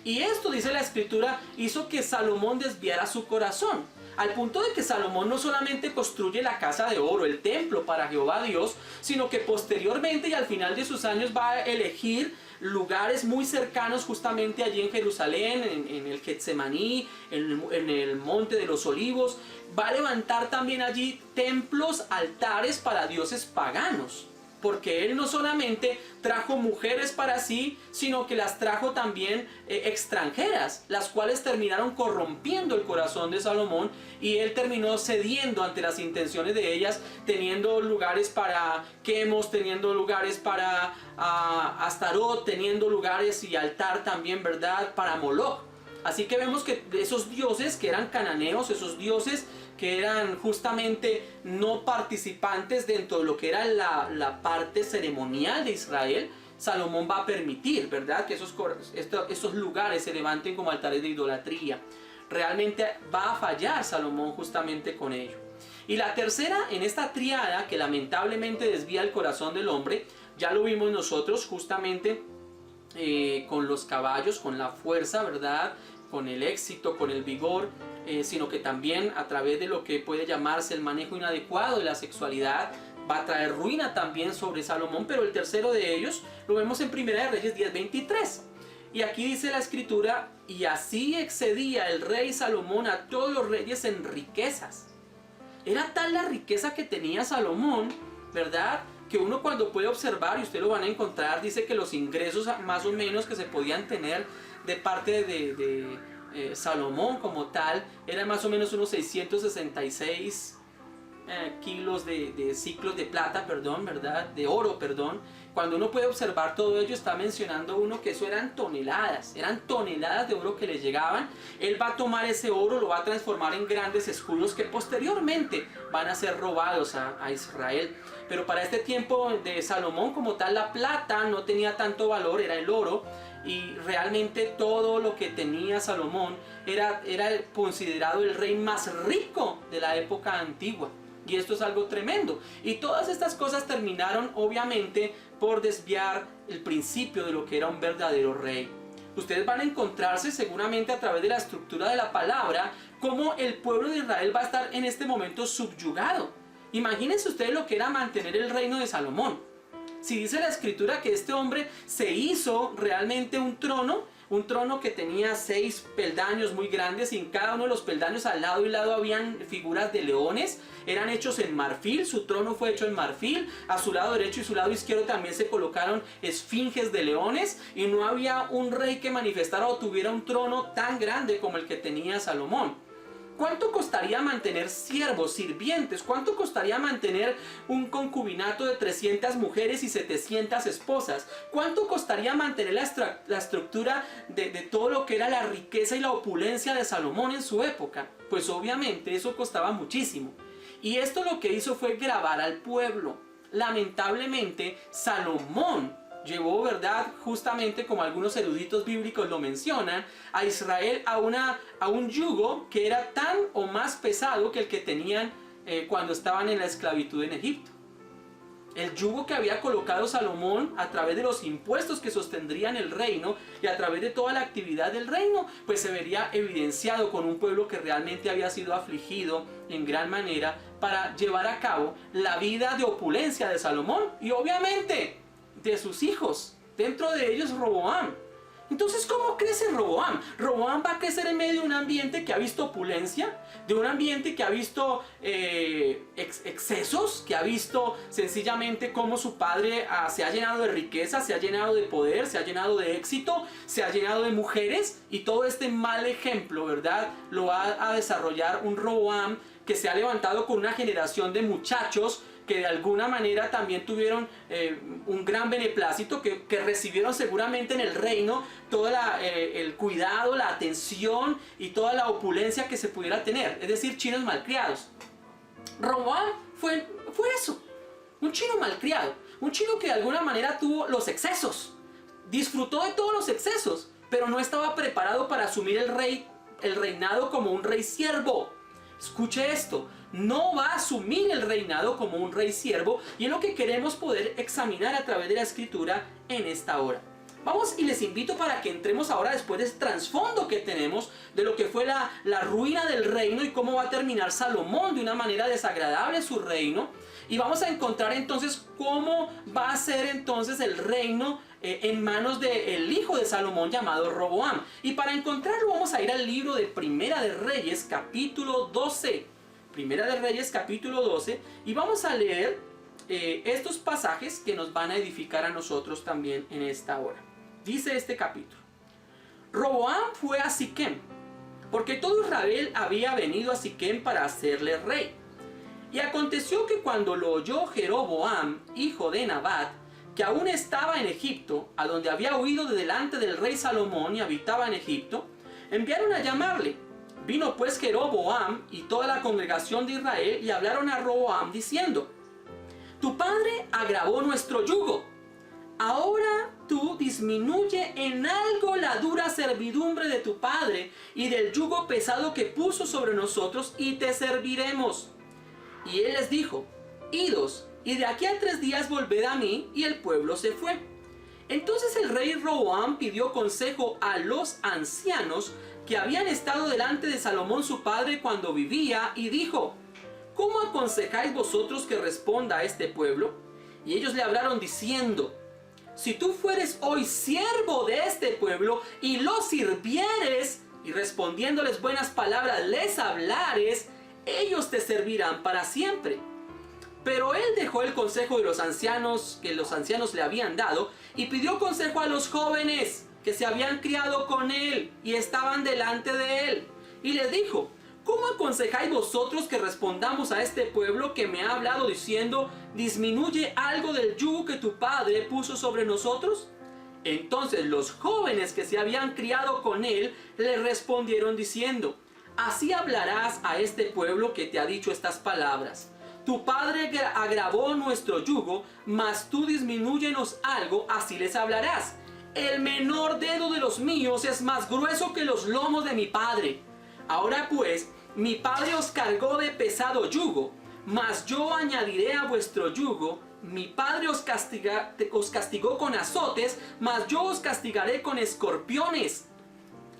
Y esto, dice la escritura, hizo que Salomón desviara su corazón. Al punto de que Salomón no solamente construye la casa de oro, el templo para Jehová Dios, sino que posteriormente y al final de sus años va a elegir lugares muy cercanos justamente allí en Jerusalén, en el Getsemaní, en el Monte de los Olivos. Va a levantar también allí templos, altares para dioses paganos. Porque él no solamente trajo mujeres para sí, sino que las trajo también extranjeras, las cuales terminaron corrompiendo el corazón de Salomón, y él terminó cediendo ante las intenciones de ellas, teniendo lugares para Quemos, teniendo lugares para Astarot, teniendo lugares y altar también, ¿verdad?, para Moloch. Así que vemos que esos dioses que eran cananeos, esos dioses que eran justamente no participantes dentro de lo que era la parte ceremonial de Israel, Salomón va a permitir, ¿verdad?, que esos lugares se levanten como altares de idolatría. Realmente va a fallar Salomón justamente con ello. Y la tercera en esta triada que lamentablemente desvía el corazón del hombre, ya lo vimos nosotros justamente con los caballos, con la fuerza, ¿verdad?, con el éxito, con el vigor, sino que también a través de lo que puede llamarse el manejo inadecuado de la sexualidad, va a traer ruina también sobre Salomón. Pero el tercero de ellos lo vemos en Primera de Reyes 10:23. Y aquí dice la escritura: y así excedía el rey Salomón a todos los reyes en riquezas. Era tal la riqueza que tenía Salomón, ¿verdad?, que uno cuando puede observar, y ustedes lo van a encontrar, dice que los ingresos más o menos que se podían tener de parte de Salomón como tal, eran más o menos unos 666 kilos de ciclos de plata, perdón, ¿verdad?, de oro, perdón. Cuando uno puede observar todo ello, está mencionando uno que eso eran toneladas de oro que le llegaban. Él va a tomar ese oro, lo va a transformar en grandes escudos que posteriormente van a ser robados a Israel. pero para este tiempo de Salomón como tal la plata no tenía tanto valor, era el oro, y realmente todo lo que tenía Salomón era considerado el rey más rico de la época antigua. Y esto es algo tremendo. Y todas estas cosas terminaron obviamente por desviar el principio de lo que era un verdadero rey. Ustedes van a encontrarse seguramente a través de la estructura de la palabra cómo el pueblo de Israel va a estar en este momento subyugado. Imagínense ustedes lo que era mantener el reino de Salomón. Si dice la escritura que este hombre se hizo realmente un trono que tenía 6 peldaños muy grandes, y en cada uno de los peldaños al lado y lado habían figuras de leones, eran hechos en marfil, su trono fue hecho en marfil, a su lado derecho y su lado izquierdo también se colocaron esfinges de leones, y no había un rey que manifestara o tuviera un trono tan grande como el que tenía Salomón. ¿Cuánto costaría mantener siervos, sirvientes? ¿Cuánto costaría mantener un concubinato de 300 mujeres y 700 esposas? ¿Cuánto costaría mantener la estructura de todo lo que era la riqueza y la opulencia de Salomón en su época? Pues obviamente eso costaba muchísimo. Y esto lo que hizo fue gravar al pueblo. Lamentablemente, Salomón llevó, ¿verdad?, justamente como algunos eruditos bíblicos lo mencionan, a Israel a un yugo que era tan o más pesado que el que tenían cuando estaban en la esclavitud en Egipto. El yugo que había colocado Salomón a través de los impuestos que sostendrían el reino y a través de toda la actividad del reino, pues se vería evidenciado con un pueblo que realmente había sido afligido en gran manera para llevar a cabo la vida de opulencia de Salomón y obviamente de sus hijos, dentro de ellos Roboam. Entonces, ¿cómo crece Roboam? Roboam va a crecer en medio de un ambiente que ha visto opulencia, de un ambiente que ha visto excesos, que ha visto sencillamente cómo su padre se ha llenado de riqueza, se ha llenado de poder, se ha llenado de éxito, se ha llenado de mujeres, y todo este mal ejemplo, ¿verdad?, lo va a desarrollar un Roboam que se ha levantado con una generación de muchachos que de alguna manera también tuvieron un gran beneplácito, que recibieron seguramente en el reino todo el cuidado, la atención y toda la opulencia que se pudiera tener, es decir, chinos malcriados. Roboam fue eso, un chino malcriado, un chino que de alguna manera tuvo los excesos, disfrutó de todos los excesos, pero no estaba preparado para asumir el reinado como un rey siervo. Escuche esto, no va a asumir el reinado como un rey siervo, y es lo que queremos poder examinar a través de la escritura en esta hora. Vamos, y les invito para que entremos ahora después de este trasfondo que tenemos de lo que fue la ruina del reino y cómo va a terminar Salomón de una manera desagradable su reino, y vamos a encontrar entonces cómo va a ser entonces el reino en manos del hijo de Salomón llamado Roboam. Y para encontrarlo vamos a ir al libro de Primera de Reyes capítulo 12. Primera de Reyes capítulo 12, y vamos a leer estos pasajes que nos van a edificar a nosotros también en esta hora. Dice este capítulo: Roboam fue a Siquem, porque todo Israel había venido a Siquem para hacerle rey. Y aconteció que cuando lo oyó Jeroboam, hijo de Nabat, que aún estaba en Egipto, a donde había huido de delante del rey Salomón y habitaba en Egipto, enviaron a llamarle. Vino pues Jeroboam y toda la congregación de Israel y hablaron a Roboam diciendo: tu padre agravó nuestro yugo. Ahora tú disminuye en algo la dura servidumbre de tu padre y del yugo pesado que puso sobre nosotros, y te serviremos. Y él les dijo: idos, y de aquí a 3 días volved a mí. Y el pueblo se fue. Entonces el rey Roboam pidió consejo a los ancianos que habían estado delante de Salomón su padre cuando vivía, y dijo: ¿cómo aconsejáis vosotros que responda a este pueblo? Y ellos le hablaron diciendo: si tú fueres hoy siervo de este pueblo y los sirvieres, y respondiéndoles buenas palabras les hablares, ellos te servirán para siempre. Pero él dejó el consejo de los ancianos que los ancianos le habían dado, y pidió consejo a los jóvenes que se habían criado con él y estaban delante de él, y les dijo: ¿cómo aconsejáis vosotros que respondamos a este pueblo que me ha hablado diciendo: disminuye algo del yugo que tu padre puso sobre nosotros? Entonces los jóvenes que se habían criado con él le respondieron diciendo: así hablarás a este pueblo que te ha dicho estas palabras. Tu padre agravó nuestro yugo, mas tú disminúyenos algo, así les hablarás. El menor dedo de los míos es más grueso que los lomos de mi padre. Ahora pues, mi padre os cargó de pesado yugo, mas yo añadiré a vuestro yugo. Mi padre os castigó con azotes, mas yo os castigaré con escorpiones.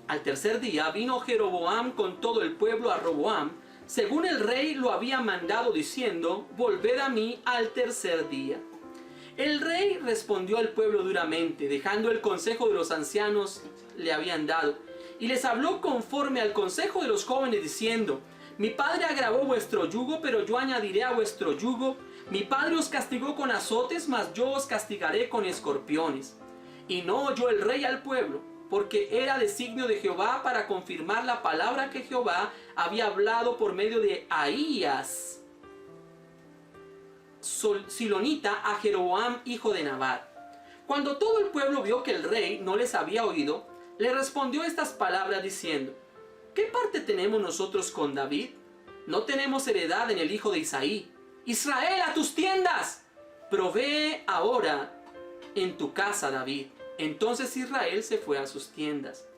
Al tercer día vino Jeroboam con todo el pueblo a Roboam, según el rey lo había mandado, diciendo: volved a mí al tercer día. El rey respondió al pueblo duramente, dejando el consejo de los ancianos le habían dado, y les habló conforme al consejo de los jóvenes, diciendo: mi padre agravó vuestro yugo, pero yo añadiré a vuestro yugo. Mi padre os castigó con azotes, mas yo os castigaré con escorpiones. Y no oyó el rey al pueblo, porque era designio de Jehová para confirmar la palabra que Jehová había hablado por medio de Ahías, silonita, a Jeroboam, hijo de Nabat. Cuando todo el pueblo vio que el rey no les había oído, le respondió estas palabras diciendo: ¿qué parte tenemos nosotros con David? No tenemos heredad en el hijo de Isaí. Israel, a tus tiendas. Provee ahora en tu casa, David. Entonces Israel se fue a sus tiendas.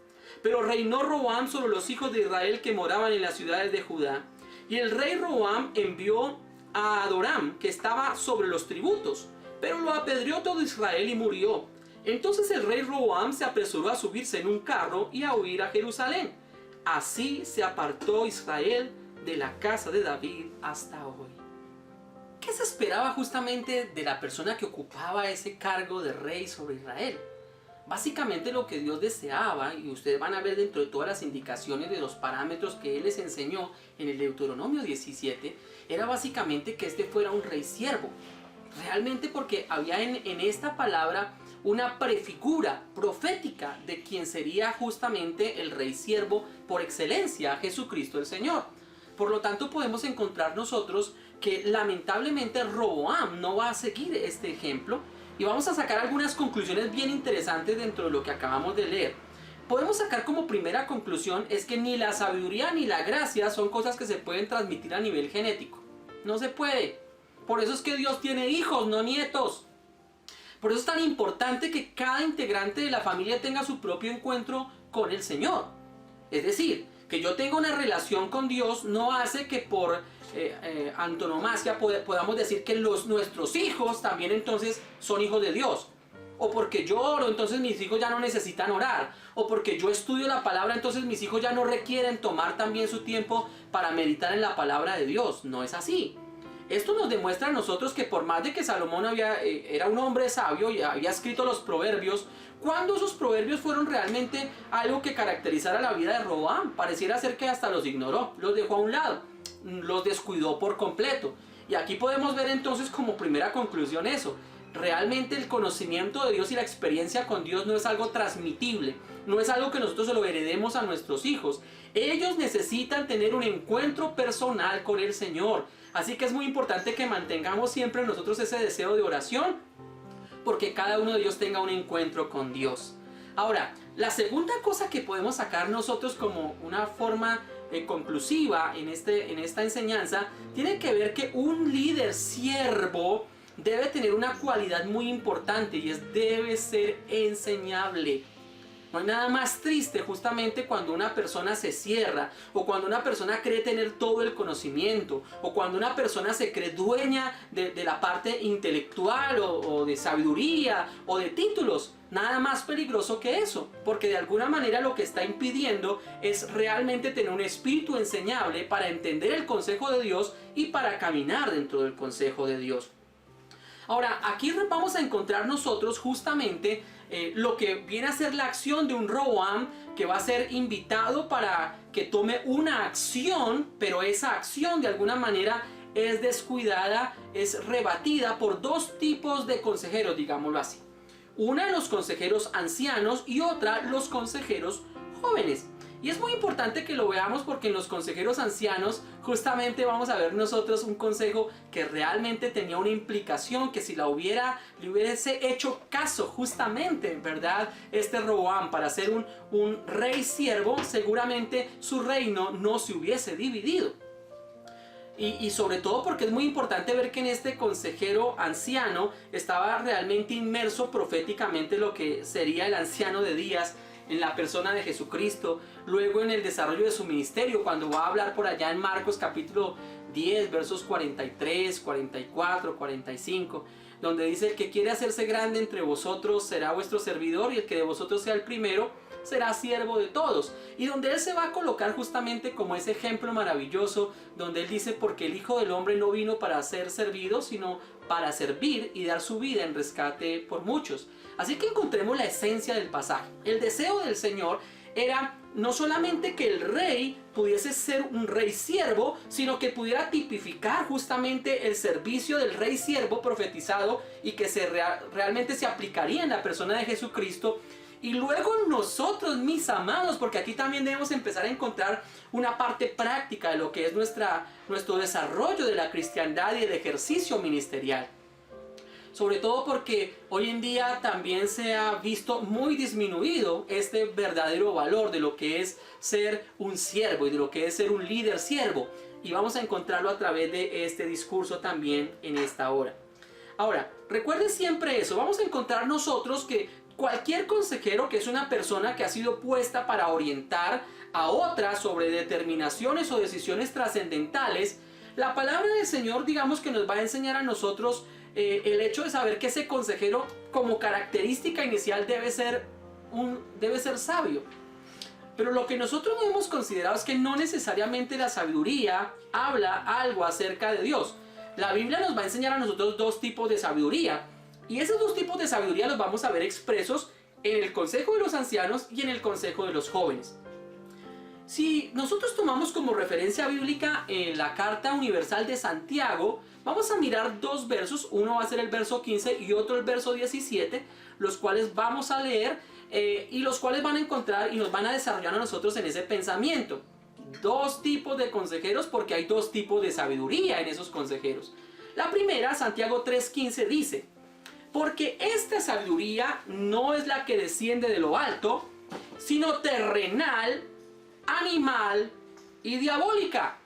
Pero reinó Roboam sobre los hijos de Israel que moraban en las ciudades de Judá. Y el rey Roboam envió a Adoram, que estaba sobre los tributos, pero lo apedreó todo Israel y murió. Entonces el rey Roboam se apresuró a subirse en un carro y a huir a Jerusalén. Así se apartó Israel de la casa de David hasta hoy. ¿Qué se esperaba justamente de la persona que ocupaba ese cargo de rey sobre Israel? Básicamente lo que Dios deseaba, y ustedes van a ver dentro de todas las indicaciones de los parámetros que Él les enseñó en el Deuteronomio 17, era básicamente que este fuera un rey siervo. Realmente porque había en esta palabra una prefigura profética de quien sería justamente el rey siervo por excelencia, Jesucristo el Señor. Por lo tanto podemos encontrar nosotros que lamentablemente Roboam no va a seguir este ejemplo, y vamos a sacar algunas conclusiones bien interesantes dentro de lo que acabamos de leer. Podemos sacar como primera conclusión es que ni la sabiduría ni la gracia son cosas que se pueden transmitir a nivel genético. No se puede. Por eso es que Dios tiene hijos, no nietos. Por eso es tan importante que cada integrante de la familia tenga su propio encuentro con el Señor. Es decir, que yo tenga una relación con Dios no hace que por antonomasia podamos decir que nuestros hijos también entonces son hijos de Dios. O porque yo oro, entonces mis hijos ya no necesitan orar. O porque yo estudio la palabra, entonces mis hijos ya no requieren tomar también su tiempo para meditar en la palabra de Dios. No es así. Esto nos demuestra a nosotros que por más de que Salomón era un hombre sabio y había escrito los proverbios, ¿cuándo esos proverbios fueron realmente algo que caracterizara la vida de Roboam? Pareciera ser que hasta los ignoró, los dejó a un lado, los descuidó por completo. Y aquí podemos ver entonces como primera conclusión eso. Realmente el conocimiento de Dios y la experiencia con Dios no es algo transmitible, no es algo que nosotros se lo heredemos a nuestros hijos. Ellos necesitan tener un encuentro personal con el Señor. Así que es muy importante que mantengamos siempre en nosotros ese deseo de oración, porque cada uno de ellos tenga un encuentro con Dios. Ahora, la segunda cosa que podemos sacar nosotros como una forma conclusiva en esta enseñanza tiene que ver que un líder siervo debe tener una cualidad muy importante, y debe ser enseñable. No hay nada más triste justamente cuando una persona se cierra, o cuando una persona cree tener todo el conocimiento, o cuando una persona se cree dueña de la parte intelectual o de sabiduría o de títulos. Nada más peligroso que eso, porque de alguna manera lo que está impidiendo es realmente tener un espíritu enseñable para entender el consejo de Dios y para caminar dentro del consejo de Dios. Ahora, aquí vamos a encontrar nosotros justamente lo que viene a ser la acción de un Roboam, que va a ser invitado para que tome una acción, pero esa acción de alguna manera es descuidada, es rebatida por dos tipos de consejeros, digámoslo así. Una, los consejeros ancianos, y otra, los consejeros jóvenes. Y es muy importante que lo veamos, porque en los consejeros ancianos justamente vamos a ver nosotros un consejo que realmente tenía una implicación, que si le hubiese hecho caso justamente, ¿verdad? Este Roboam para ser un rey siervo, seguramente su reino no se hubiese dividido. Y sobre todo porque es muy importante ver que en este consejero anciano estaba realmente inmerso proféticamente lo que sería el anciano de días en la persona de Jesucristo, luego en el desarrollo de su ministerio, cuando va a hablar por allá en Marcos capítulo 10, versos 43, 44, 45, donde dice: el que quiere hacerse grande entre vosotros será vuestro servidor, y el que de vosotros sea el primero será siervo de todos. Y donde él se va a colocar justamente como ese ejemplo maravilloso, donde él dice: porque el Hijo del Hombre no vino para ser servido, sino para servir y dar su vida en rescate por muchos. Así que encontremos la esencia del pasaje. El deseo del Señor era no solamente que el rey pudiese ser un rey siervo, sino que pudiera tipificar justamente el servicio del rey siervo profetizado, y que realmente se aplicaría en la persona de Jesucristo. Y luego nosotros, mis amados, porque aquí también debemos empezar a encontrar una parte práctica de lo que es nuestro desarrollo de la cristiandad y el ejercicio ministerial. Sobre todo porque hoy en día también se ha visto muy disminuido este verdadero valor de lo que es ser un siervo y de lo que es ser un líder siervo. Y vamos a encontrarlo a través de este discurso también en esta hora. Ahora, recuerden siempre eso. Vamos a encontrar nosotros que cualquier consejero, que es una persona que ha sido puesta para orientar a otras sobre determinaciones o decisiones trascendentales, la palabra del Señor, digamos que nos va a enseñar a nosotros el hecho de saber que ese consejero, como característica inicial, debe ser sabio. Pero lo que nosotros no hemos considerado es que no necesariamente la sabiduría habla algo acerca de Dios. La Biblia nos va a enseñar a nosotros dos tipos de sabiduría, y esos dos tipos de sabiduría los vamos a ver expresos en el consejo de los ancianos y en el consejo de los jóvenes. Si nosotros tomamos como referencia bíblica la Carta Universal de Santiago, vamos a mirar dos versos. Uno va a ser el verso 15 y otro el verso 17, los cuales vamos a leer y los cuales van a encontrar y nos van a desarrollar a nosotros en ese pensamiento. Dos tipos de consejeros, porque hay dos tipos de sabiduría en esos consejeros. La primera, Santiago 3:15, dice: porque esta sabiduría no es la que desciende de lo alto, sino terrenal, animal y diabólica.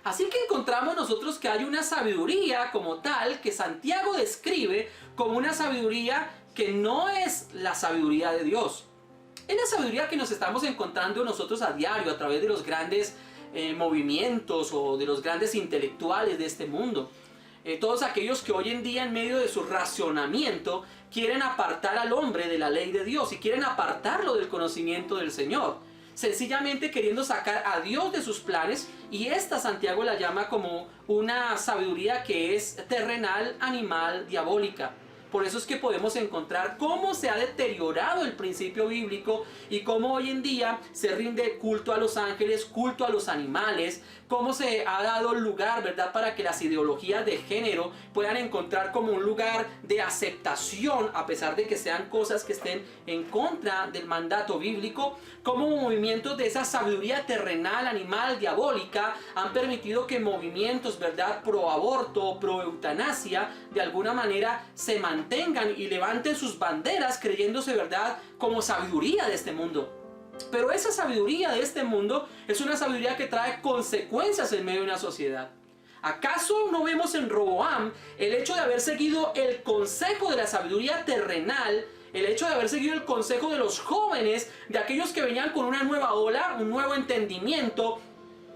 Así que encontramos nosotros que hay una sabiduría como tal que Santiago describe como una sabiduría que no es la sabiduría de Dios. Es la sabiduría que nos estamos encontrando nosotros a diario a través de los grandes movimientos o de los grandes intelectuales de este mundo. Todos aquellos que hoy en día, en medio de su racionamiento, quieren apartar al hombre de la ley de Dios y quieren apartarlo del conocimiento del Señor, sencillamente queriendo sacar a Dios de sus planes. Y esta Santiago la llama como una sabiduría que es terrenal, animal, diabólica. Por eso es que podemos encontrar cómo se ha deteriorado el principio bíblico y cómo hoy en día se rinde culto a los ángeles, culto a los animales, cómo se ha dado lugar, ¿verdad?, para que las ideologías de género puedan encontrar como un lugar de aceptación, a pesar de que sean cosas que estén en contra del mandato bíblico. Como movimientos de esa sabiduría terrenal, animal, diabólica han permitido que movimientos, ¿verdad?, pro aborto, pro eutanasia, de alguna manera se mantengan y levanten sus banderas creyéndose, ¿verdad?, como sabiduría de este mundo. Pero esa sabiduría de este mundo es una sabiduría que trae consecuencias en medio de una sociedad. ¿Acaso no vemos en Roboam el hecho de haber seguido el consejo de la sabiduría terrenal, el hecho de haber seguido el consejo de los jóvenes, de aquellos que venían con una nueva ola, un nuevo entendimiento,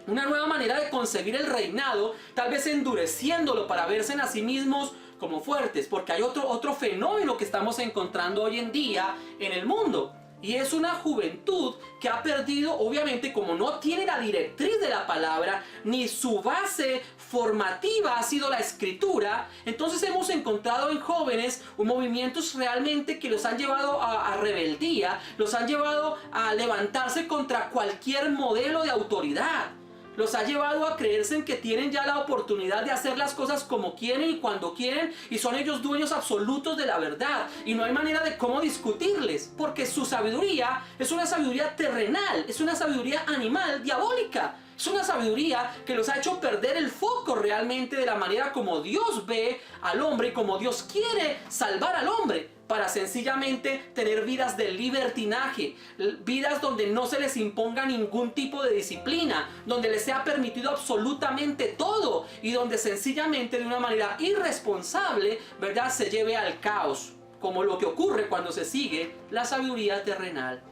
una nueva manera de concebir el reinado, tal vez endureciéndolo para verse en a sí mismos como fuertes? Porque hay otro fenómeno que estamos encontrando hoy en día en el mundo. Y es una juventud que ha perdido, obviamente, como no tiene la directriz de la palabra, ni su base formativa ha sido la escritura. Entonces hemos encontrado en jóvenes movimientos realmente que los han llevado a rebeldía, los han llevado a levantarse contra cualquier modelo de autoridad. Los ha llevado a creerse en que tienen ya la oportunidad de hacer las cosas como quieren y cuando quieren, y son ellos dueños absolutos de la verdad, y no hay manera de cómo discutirles, porque su sabiduría es una sabiduría terrenal, es una sabiduría animal, diabólica. Es una sabiduría que los ha hecho perder el foco realmente de la manera como Dios ve al hombre y como Dios quiere salvar al hombre, para sencillamente tener vidas de libertinaje, vidas donde no se les imponga ningún tipo de disciplina, donde les sea permitido absolutamente todo y donde sencillamente de una manera irresponsable, ¿verdad?, se lleve al caos, como lo que ocurre cuando se sigue la sabiduría terrenal.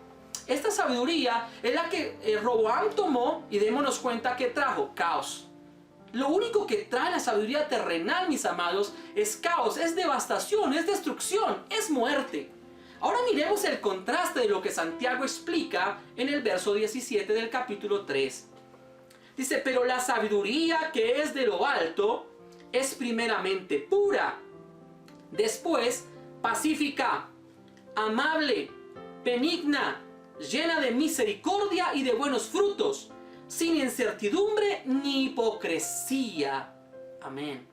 Esta sabiduría es la que Roboam tomó y démonos cuenta que trajo caos. Lo único que trae la sabiduría terrenal, mis amados, es caos, es devastación, es destrucción, es muerte. Ahora miremos el contraste de lo que Santiago explica en el verso 17 del capítulo 3. Dice, pero la sabiduría que es de lo alto es primeramente pura, después pacífica, amable, benigna, llena de misericordia y de buenos frutos, sin incertidumbre ni hipocresía. Amén.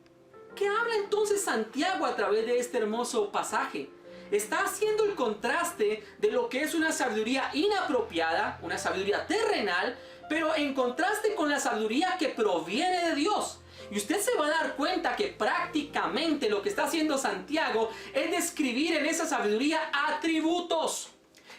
¿Qué habla entonces Santiago a través de este hermoso pasaje? Está haciendo el contraste de lo que es una sabiduría inapropiada, una sabiduría terrenal, pero en contraste con la sabiduría que proviene de Dios. Y usted se va a dar cuenta que prácticamente lo que está haciendo Santiago es describir en esa sabiduría atributos.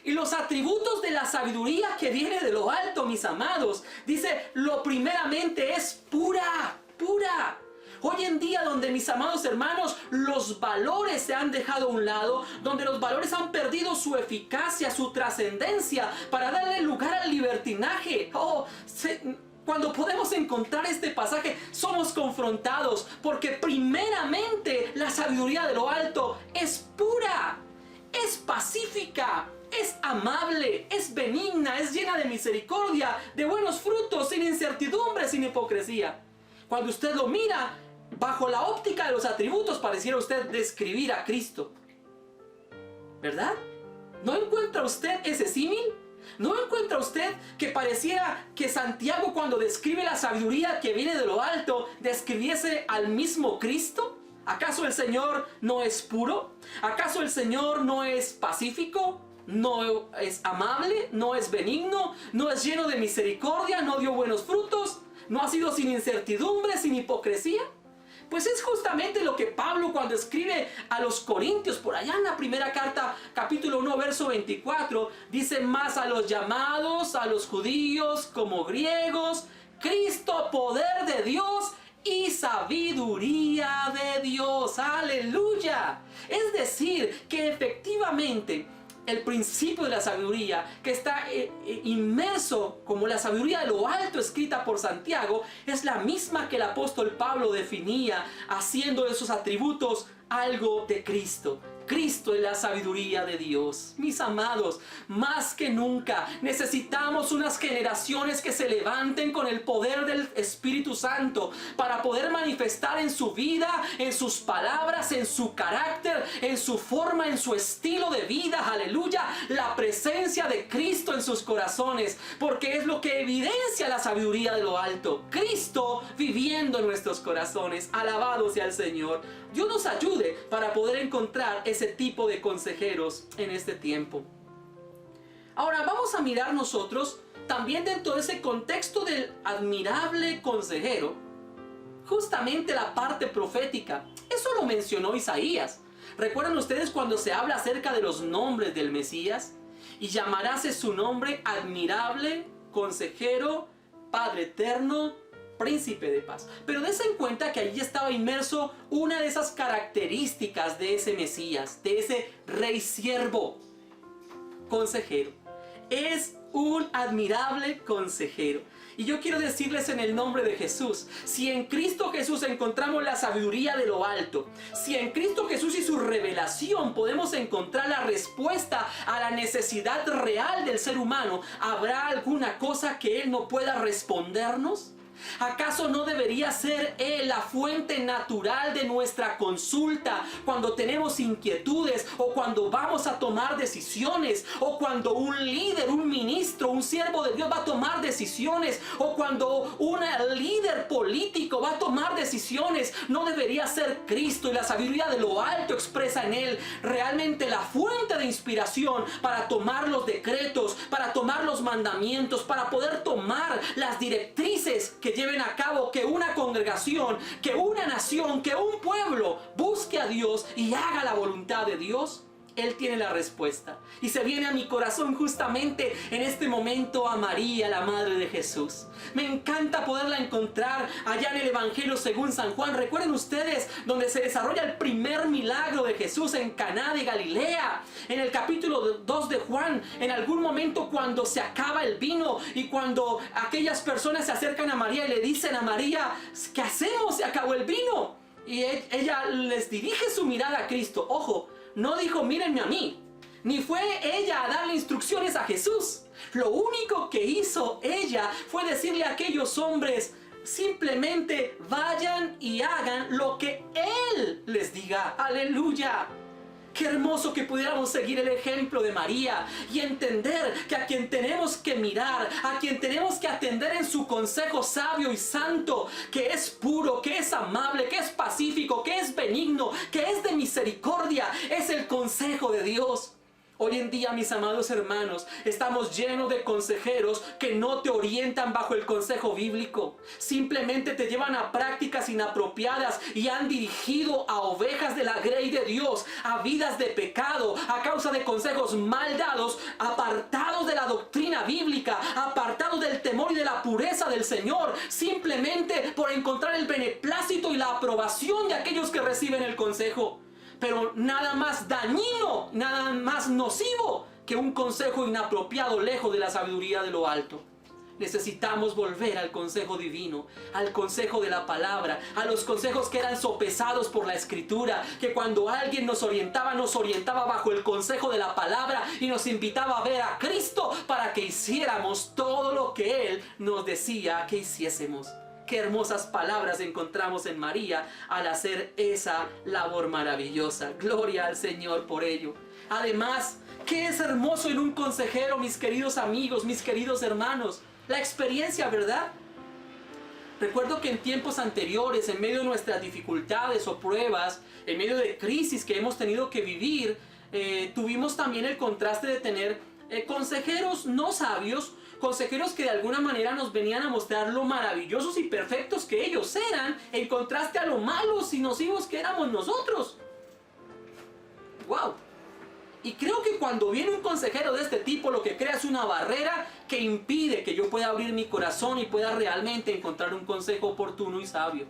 Y los atributos de la sabiduría que viene de lo alto, mis amados, dice, lo primeramente es pura, pura. Hoy en día, donde, mis amados hermanos, los valores se han dejado a un lado, donde los valores han perdido su eficacia, su trascendencia, para darle lugar al libertinaje. Cuando podemos encontrar este pasaje, somos confrontados, porque primeramente la sabiduría de lo alto es pura, es pacífica, es amable, es benigna, es llena de misericordia, de buenos frutos, sin incertidumbre, sin hipocresía. Cuando usted lo mira bajo la óptica de los atributos, pareciera usted describir a Cristo, ¿verdad? ¿No encuentra usted ese símil? ¿No encuentra usted que pareciera que Santiago, cuando describe la sabiduría que viene de lo alto, describiese al mismo Cristo? ¿Acaso el Señor no es puro? ¿Acaso el Señor no es pacífico? ¿No es amable? ¿No es benigno? ¿No es lleno de misericordia? ¿No dio buenos frutos? ¿No ha sido sin incertidumbre, sin hipocresía? Pues es justamente lo que Pablo, cuando escribe a los Corintios, por allá en la primera carta, capítulo 1, verso 24, dice, más a los llamados, a los judíos como griegos, Cristo, poder de Dios y sabiduría de Dios. ¡Aleluya! Es decir, que efectivamente el principio de la sabiduría, que está inmerso como la sabiduría de lo alto escrita por Santiago, es la misma que el apóstol Pablo definía, haciendo de esos atributos algo de Cristo. Cristo es la sabiduría de Dios. Mis amados, más que nunca necesitamos unas generaciones que se levanten con el poder del Espíritu Santo para poder manifestar en su vida, en sus palabras, en su carácter, en su forma, en su estilo de vida, aleluya, la presencia de Cristo en sus corazones, porque es lo que evidencia la sabiduría de lo alto. Cristo viviendo en nuestros corazones. Alabado sea el Señor. Dios nos ayude para poder encontrar ese tipo de consejeros en este tiempo. Ahora vamos a mirar nosotros también dentro de ese contexto del admirable consejero, justamente la parte profética. Eso lo mencionó Isaías. ¿Recuerdan ustedes cuando se habla acerca de los nombres del Mesías? Y llamaráse su nombre admirable, consejero, Padre eterno, príncipe de paz. Pero dense en cuenta que allí estaba inmerso una de esas características de ese Mesías, de ese rey siervo, consejero. Es un admirable consejero. Y yo quiero decirles en el nombre de Jesús, si en Cristo Jesús encontramos la sabiduría de lo alto, si en Cristo Jesús y su revelación podemos encontrar la respuesta a la necesidad real del ser humano, ¿habrá alguna cosa que Él no pueda respondernos? ¿Acaso no debería ser Él la fuente natural de nuestra consulta cuando tenemos inquietudes o cuando vamos a tomar decisiones o cuando un líder, un ministro, un siervo de Dios va a tomar decisiones o cuando un líder político va a tomar decisiones? ¿No debería ser Cristo y la sabiduría de lo alto expresa en Él realmente la fuente de inspiración para tomar los decretos, para tomar los mandamientos, para poder tomar las directrices que lleven a cabo que una congregación, que una nación, que un pueblo busque a Dios y haga la voluntad de Dios? Él tiene la respuesta. Y se viene a mi corazón justamente en este momento a María, la madre de Jesús. Me encanta poderla encontrar allá en el Evangelio según San Juan. Recuerden ustedes donde se desarrolla el primer milagro de Jesús en Caná de Galilea. En el capítulo 2 de Juan, en algún momento cuando se acaba el vino y cuando aquellas personas se acercan a María y le dicen a María, ¿qué hacemos? Se acabó el vino. Y ella les dirige su mirada a Cristo. Ojo, no dijo mírenme a mí, ni fue ella a darle instrucciones a Jesús. Lo único que hizo ella fue decirle a aquellos hombres, simplemente vayan y hagan lo que Él les diga. ¡Aleluya! Qué hermoso que pudiéramos seguir el ejemplo de María y entender que a quien tenemos que mirar, a quien tenemos que atender en su consejo sabio y santo, que es puro, que es amable, que es pacífico, que es benigno, que es de misericordia, es el consejo de Dios. Hoy en día, mis amados hermanos, estamos llenos de consejeros que no te orientan bajo el consejo bíblico. Simplemente te llevan a prácticas inapropiadas y han dirigido a ovejas de la grey de Dios a vidas de pecado a causa de consejos mal dados, apartados de la doctrina bíblica, apartados del temor y de la pureza del Señor, simplemente por encontrar el beneplácito y la aprobación de aquellos que reciben el consejo. Pero nada más dañino, nada más nocivo que un consejo inapropiado lejos de la sabiduría de lo alto. Necesitamos volver al consejo divino, al consejo de la palabra, a los consejos que eran sopesados por la Escritura, que cuando alguien nos orientaba bajo el consejo de la palabra y nos invitaba a ver a Cristo para que hiciéramos todo lo que Él nos decía que hiciésemos. Qué hermosas palabras encontramos en María al hacer esa labor maravillosa. Gloria al Señor por ello. Además, ¿qué es hermoso en un consejero, mis queridos amigos, mis queridos hermanos? La experiencia, ¿verdad? Recuerdo que en tiempos anteriores, en medio de nuestras dificultades o pruebas, en medio de crisis que hemos tenido que vivir, tuvimos también el contraste de tener consejeros no sabios, consejeros que de alguna manera nos venían a mostrar lo maravillosos y perfectos que ellos eran, en contraste a lo malos y nocivos que éramos nosotros. ¡Wow! Y creo que cuando viene un consejero de este tipo, lo que crea es una barrera que impide que yo pueda abrir mi corazón y pueda realmente encontrar un consejo oportuno y sabio.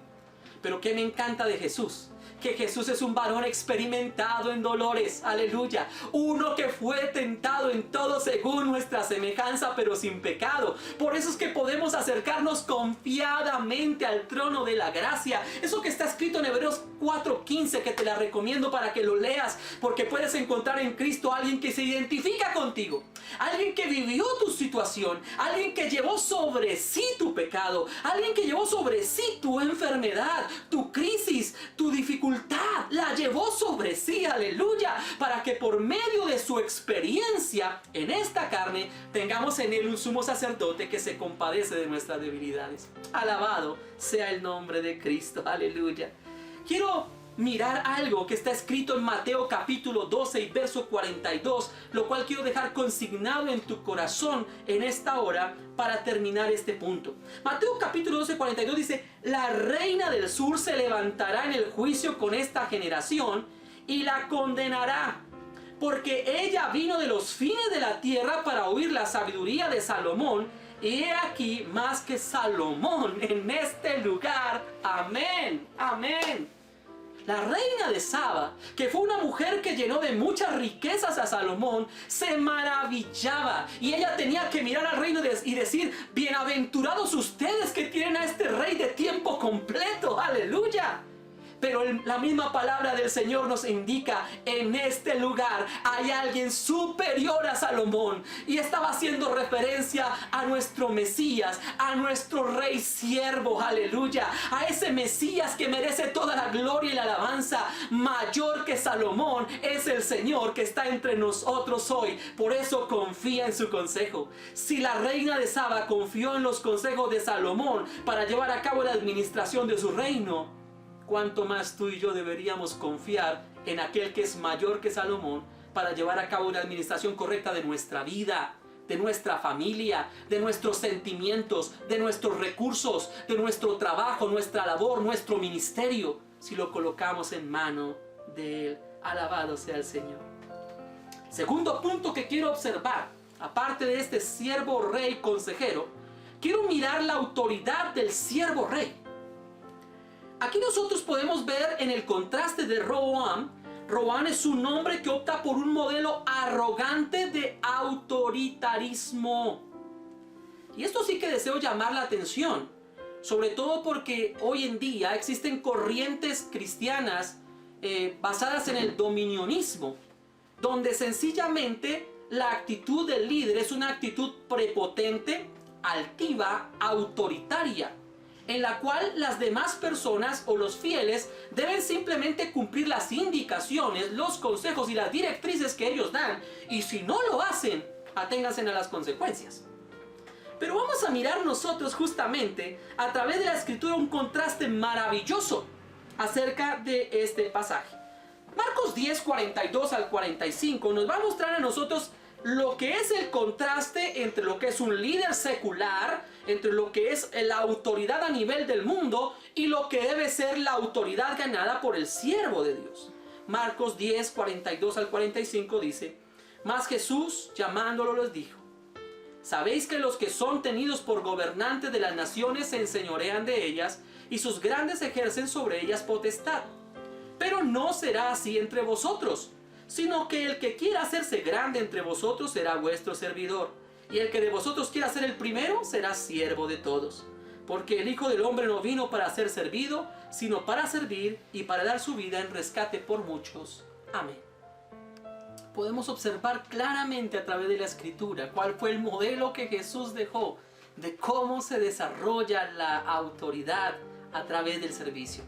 Pero ¿qué me encanta de Jesús? Que Jesús es un varón experimentado en dolores, aleluya, uno que fue tentado en todo según nuestra semejanza, pero sin pecado. Por eso es que podemos acercarnos confiadamente al trono de la gracia. Eso que está escrito en Hebreos 4:15, que te la recomiendo para que lo leas, porque puedes encontrar en Cristo a alguien que se identifica contigo, alguien que vivió tu situación, alguien que llevó sobre sí tu pecado, alguien que llevó sobre sí tu enfermedad, tu crisis, tu dificultad, la llevó sobre sí, aleluya, para que por medio de su experiencia en esta carne tengamos en él un sumo sacerdote que se compadece de nuestras debilidades. Alabado sea el nombre de Cristo, aleluya. Quiero mirar algo que está escrito en Mateo capítulo 12 y verso 42, lo cual quiero dejar consignado en tu corazón en esta hora para terminar este punto. Mateo capítulo 12, 42 dice: la reina del sur se levantará en el juicio con esta generación y la condenará, porque ella vino de los fines de la tierra para oír la sabiduría de Salomón, y he aquí más que Salomón en este lugar. Amén, amén. La reina de Saba, que fue una mujer que llenó de muchas riquezas a Salomón, se maravillaba. Y ella tenía que mirar al reino y decir: bienaventurados ustedes que tienen a este rey de tiempo completo. ¡Aleluya! Pero la misma palabra del Señor nos indica, en este lugar hay alguien superior a Salomón. Y estaba haciendo referencia a nuestro Mesías, a nuestro Rey siervo, aleluya. A ese Mesías que merece toda la gloria y la alabanza. Mayor que Salomón es el Señor que está entre nosotros hoy. Por eso confía en su consejo. Si la reina de Saba confió en los consejos de Salomón para llevar a cabo la administración de su reino, cuánto más tú y yo deberíamos confiar en aquel que es mayor que Salomón para llevar a cabo una administración correcta de nuestra vida, de nuestra familia, de nuestros sentimientos, de nuestros recursos, de nuestro trabajo, nuestra labor, nuestro ministerio, si lo colocamos en mano de Él. Alabado sea el Señor. Segundo punto que quiero observar, aparte de este siervo rey consejero, quiero mirar la autoridad del siervo rey. Aquí nosotros podemos ver en el contraste de Roboam. Roboam es un hombre que opta por un modelo arrogante de autoritarismo. Y esto sí que deseo llamar la atención, sobre todo porque hoy en día existen corrientes cristianas basadas en el dominionismo, donde sencillamente la actitud del líder es una actitud prepotente, altiva, autoritaria, en la cual las demás personas o los fieles deben simplemente cumplir las indicaciones, los consejos y las directrices que ellos dan, y si no lo hacen, aténganse a las consecuencias. Pero vamos a mirar nosotros justamente a través de la Escritura un contraste maravilloso acerca de este pasaje. Marcos 10, 42 al 45 nos va a mostrar a nosotros lo que es el contraste entre lo que es un líder secular, entre lo que es la autoridad a nivel del mundo y lo que debe ser la autoridad ganada por el siervo de Dios. Marcos 10, 42 al 45 dice: Mas Jesús, llamándolo, les dijo: Sabéis que los que son tenidos por gobernantes de las naciones se enseñorean de ellas, y sus grandes ejercen sobre ellas potestad. Pero no será así entre vosotros, sino que el que quiera hacerse grande entre vosotros será vuestro servidor, y el que de vosotros quiera ser el primero será siervo de todos. Porque el Hijo del Hombre no vino para ser servido, sino para servir y para dar su vida en rescate por muchos. Amén. Podemos observar claramente a través de la Escritura cuál fue el modelo que Jesús dejó de cómo se desarrolla la autoridad a través del servicio.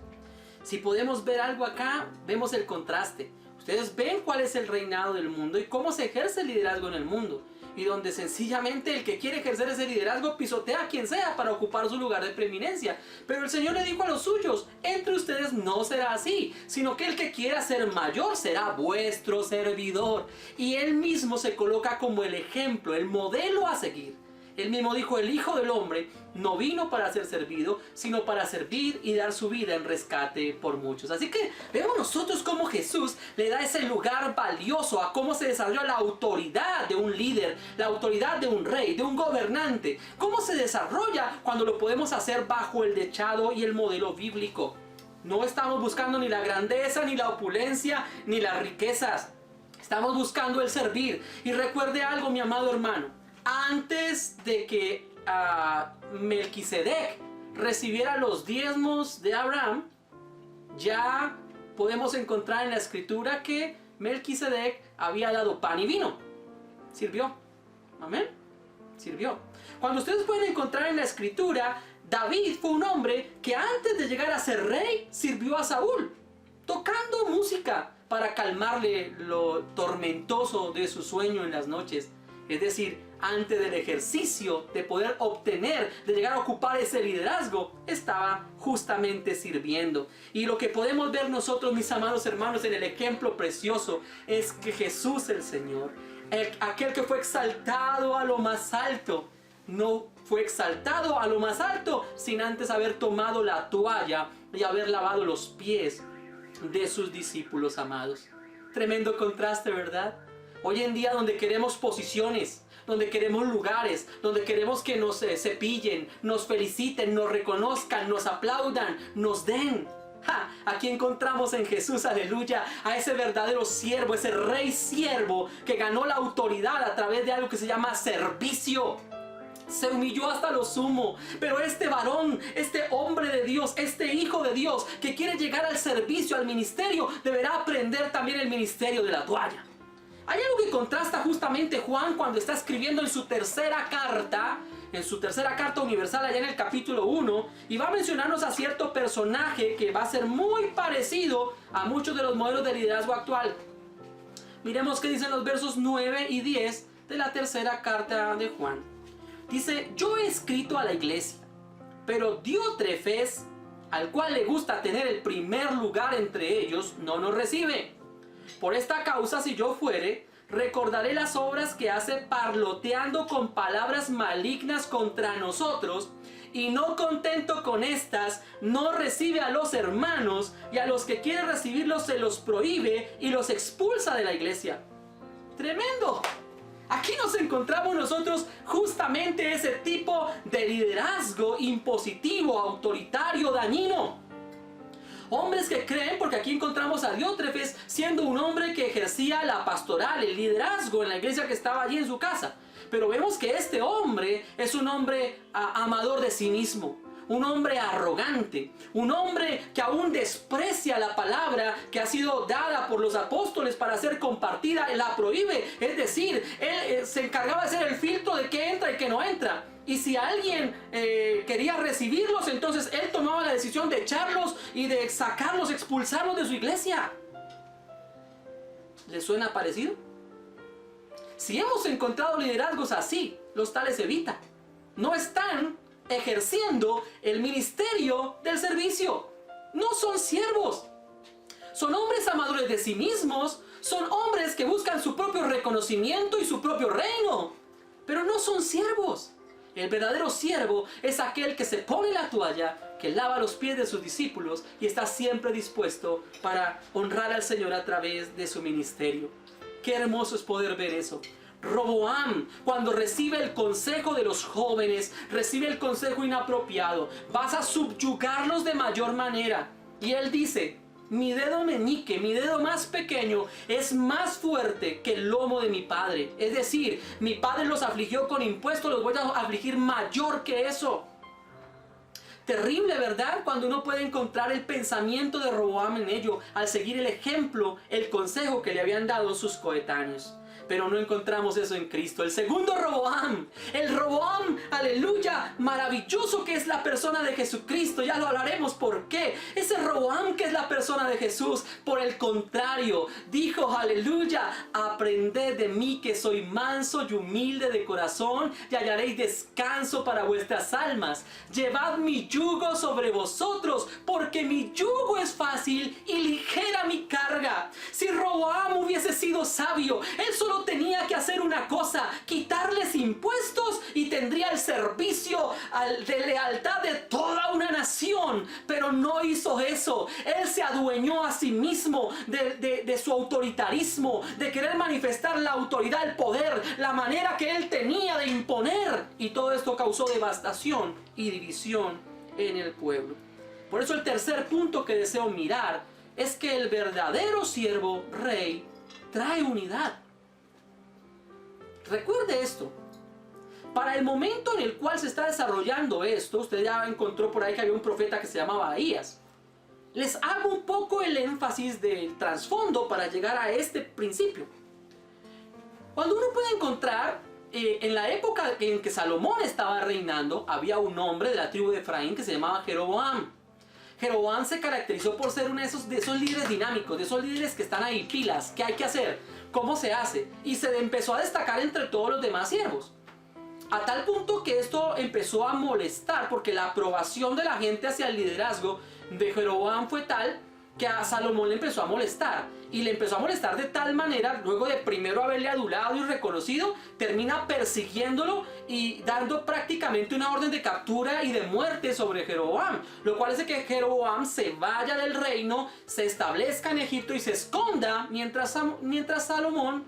Si podemos ver algo acá, vemos el contraste. Ustedes ven cuál es el reinado del mundo y cómo se ejerce el liderazgo en el mundo. Y donde sencillamente el que quiere ejercer ese liderazgo pisotea a quien sea para ocupar su lugar de preeminencia. Pero el Señor le dijo a los suyos: entre ustedes no será así, sino que el que quiera ser mayor será vuestro servidor. Y Él mismo se coloca como el ejemplo, el modelo a seguir. Él mismo dijo: el Hijo del Hombre no vino para ser servido, sino para servir y dar su vida en rescate por muchos. Así que vemos nosotros cómo Jesús le da ese lugar valioso a cómo se desarrolla la autoridad de un líder, la autoridad de un rey, de un gobernante. Cómo se desarrolla cuando lo podemos hacer bajo el dechado y el modelo bíblico. No estamos buscando ni la grandeza, ni la opulencia, ni las riquezas. Estamos buscando el servir. Y recuerde algo, mi amado hermano. Antes de que Melquisedec recibiera los diezmos de Abraham, ya podemos encontrar en la Escritura que Melquisedec había dado pan y vino. Sirvió. Amén. Sirvió. Cuando ustedes pueden encontrar en la Escritura, David fue un hombre que antes de llegar a ser rey sirvió a Saúl, tocando música para calmarle lo tormentoso de su sueño en las noches. Es decir, antes del ejercicio de poder obtener, de llegar a ocupar ese liderazgo, estaba justamente sirviendo. Y lo que podemos ver nosotros, mis amados hermanos, en el ejemplo precioso, es que Jesús el Señor, aquel que fue exaltado a lo más alto, no fue exaltado a lo más alto sin antes haber tomado la toalla y haber lavado los pies de sus discípulos amados. Tremendo contraste, ¿verdad? Hoy en día, donde queremos posiciones, donde queremos lugares, donde queremos que nos cepillen, nos feliciten, nos reconozcan, nos aplaudan, nos den. Aquí encontramos en Jesús, aleluya, a ese verdadero siervo, ese rey siervo que ganó la autoridad a través de algo que se llama servicio. Se humilló hasta lo sumo. Pero este varón, este hombre de Dios, este hijo de Dios que quiere llegar al servicio servicio al ministerio, deberá aprender también el ministerio de la toalla. Hay algo que contrasta justamente Juan cuando está escribiendo en su tercera carta universal allá en el capítulo 1, y va a mencionarnos a cierto personaje que va a ser muy parecido a muchos de los modelos de liderazgo actual. Miremos qué dicen los versos 9 y 10 de la tercera carta de Juan. Dice: yo he escrito a la iglesia, pero Diótrefes, al cual le gusta tener el primer lugar entre ellos, no nos recibe. Por esta causa, si yo fuere, recordaré las obras que hace parloteando con palabras malignas contra nosotros, y no contento con estas, no recibe a los hermanos, y a los que quiere recibirlos se los prohíbe y los expulsa de la iglesia. ¡Tremendo! Aquí nos encontramos nosotros justamente ese tipo de liderazgo impositivo, autoritario, dañino. Hombres que creen, porque aquí encontramos a Diótrefes siendo un hombre que ejercía la pastoral, el liderazgo en la iglesia que estaba allí en su casa. Pero vemos que este hombre es un hombre amador de sí mismo, un hombre arrogante, un hombre que aún desprecia la palabra que ha sido dada por los apóstoles para ser compartida, la prohíbe. Es decir, él se encargaba de ser el filtro de qué entra y qué no entra. Y si alguien quería recibirlos, entonces él tomaba la decisión de echarlos y de sacarlos, expulsarlos de su iglesia. ¿Les suena parecido? Si hemos encontrado liderazgos así, los tales evita. No están ejerciendo el ministerio del servicio. No son siervos. Son hombres amadores de sí mismos. Son hombres que buscan su propio reconocimiento y su propio reino. Pero no son siervos. El verdadero siervo es aquel que se pone la toalla, que lava los pies de sus discípulos y está siempre dispuesto para honrar al Señor a través de su ministerio. Qué hermoso es poder ver eso. Roboam, cuando recibe el consejo de los jóvenes, recibe el consejo inapropiado, vas a subyugarlos de mayor manera. Y él dice: mi dedo meñique, mi dedo más pequeño, es más fuerte que el lomo de mi padre. Es decir, mi padre los afligió con impuestos, los voy a afligir mayor que eso. Terrible, ¿verdad? Cuando uno puede encontrar el pensamiento de Roboam en ello, al seguir el ejemplo, el consejo que le habían dado sus coetáneos. Pero no encontramos eso en Cristo. El segundo Roboam, el Roboam, aleluya, maravilloso que es la persona de Jesucristo. Ya lo hablaremos por qué. Ese Roboam que es la persona de Jesús, por el contrario, dijo, aleluya: aprended de mí que soy manso y humilde de corazón, y hallaréis descanso para vuestras almas. Llevad mi yugo sobre vosotros, porque mi yugo es fácil y ligera mi carga. Si Roboam hubiese sido sabio, él solo tenía que hacer una cosa: quitarles impuestos, y tendría el servicio de lealtad de toda una nación. Pero no hizo eso. Él se adueñó a sí mismo de su autoritarismo, de querer manifestar la autoridad, el poder, la manera que él tenía de imponer, y todo esto causó devastación y división en el pueblo. Por eso el tercer punto que deseo mirar es que el verdadero siervo rey trae unidad. Recuerde esto: para el momento en el cual se está desarrollando esto, usted ya encontró por ahí que había un profeta que se llamaba Ahías. Les hago un poco el énfasis del trasfondo para llegar a este principio. Cuando uno puede encontrar, en la época en que Salomón estaba reinando, había un hombre de la tribu de Efraín que se llamaba Jeroboam. Jeroboam se caracterizó por ser uno de esos líderes dinámicos, de esos líderes que están ahí, pilas, ¿qué hay que hacer? ¿Cómo se hace? Y se empezó a destacar entre todos los demás siervos. A tal punto que esto empezó a molestar, porque la aprobación de la gente hacia el liderazgo de Jeroboam fue tal que a Salomón le empezó a molestar. Y le empezó a molestar de tal manera, luego de primero haberle adulado y reconocido, termina persiguiéndolo y dando prácticamente una orden de captura y de muerte sobre Jeroboam. Lo cual hace que Jeroboam se vaya del reino, se establezca en Egipto y se esconda mientras Salomón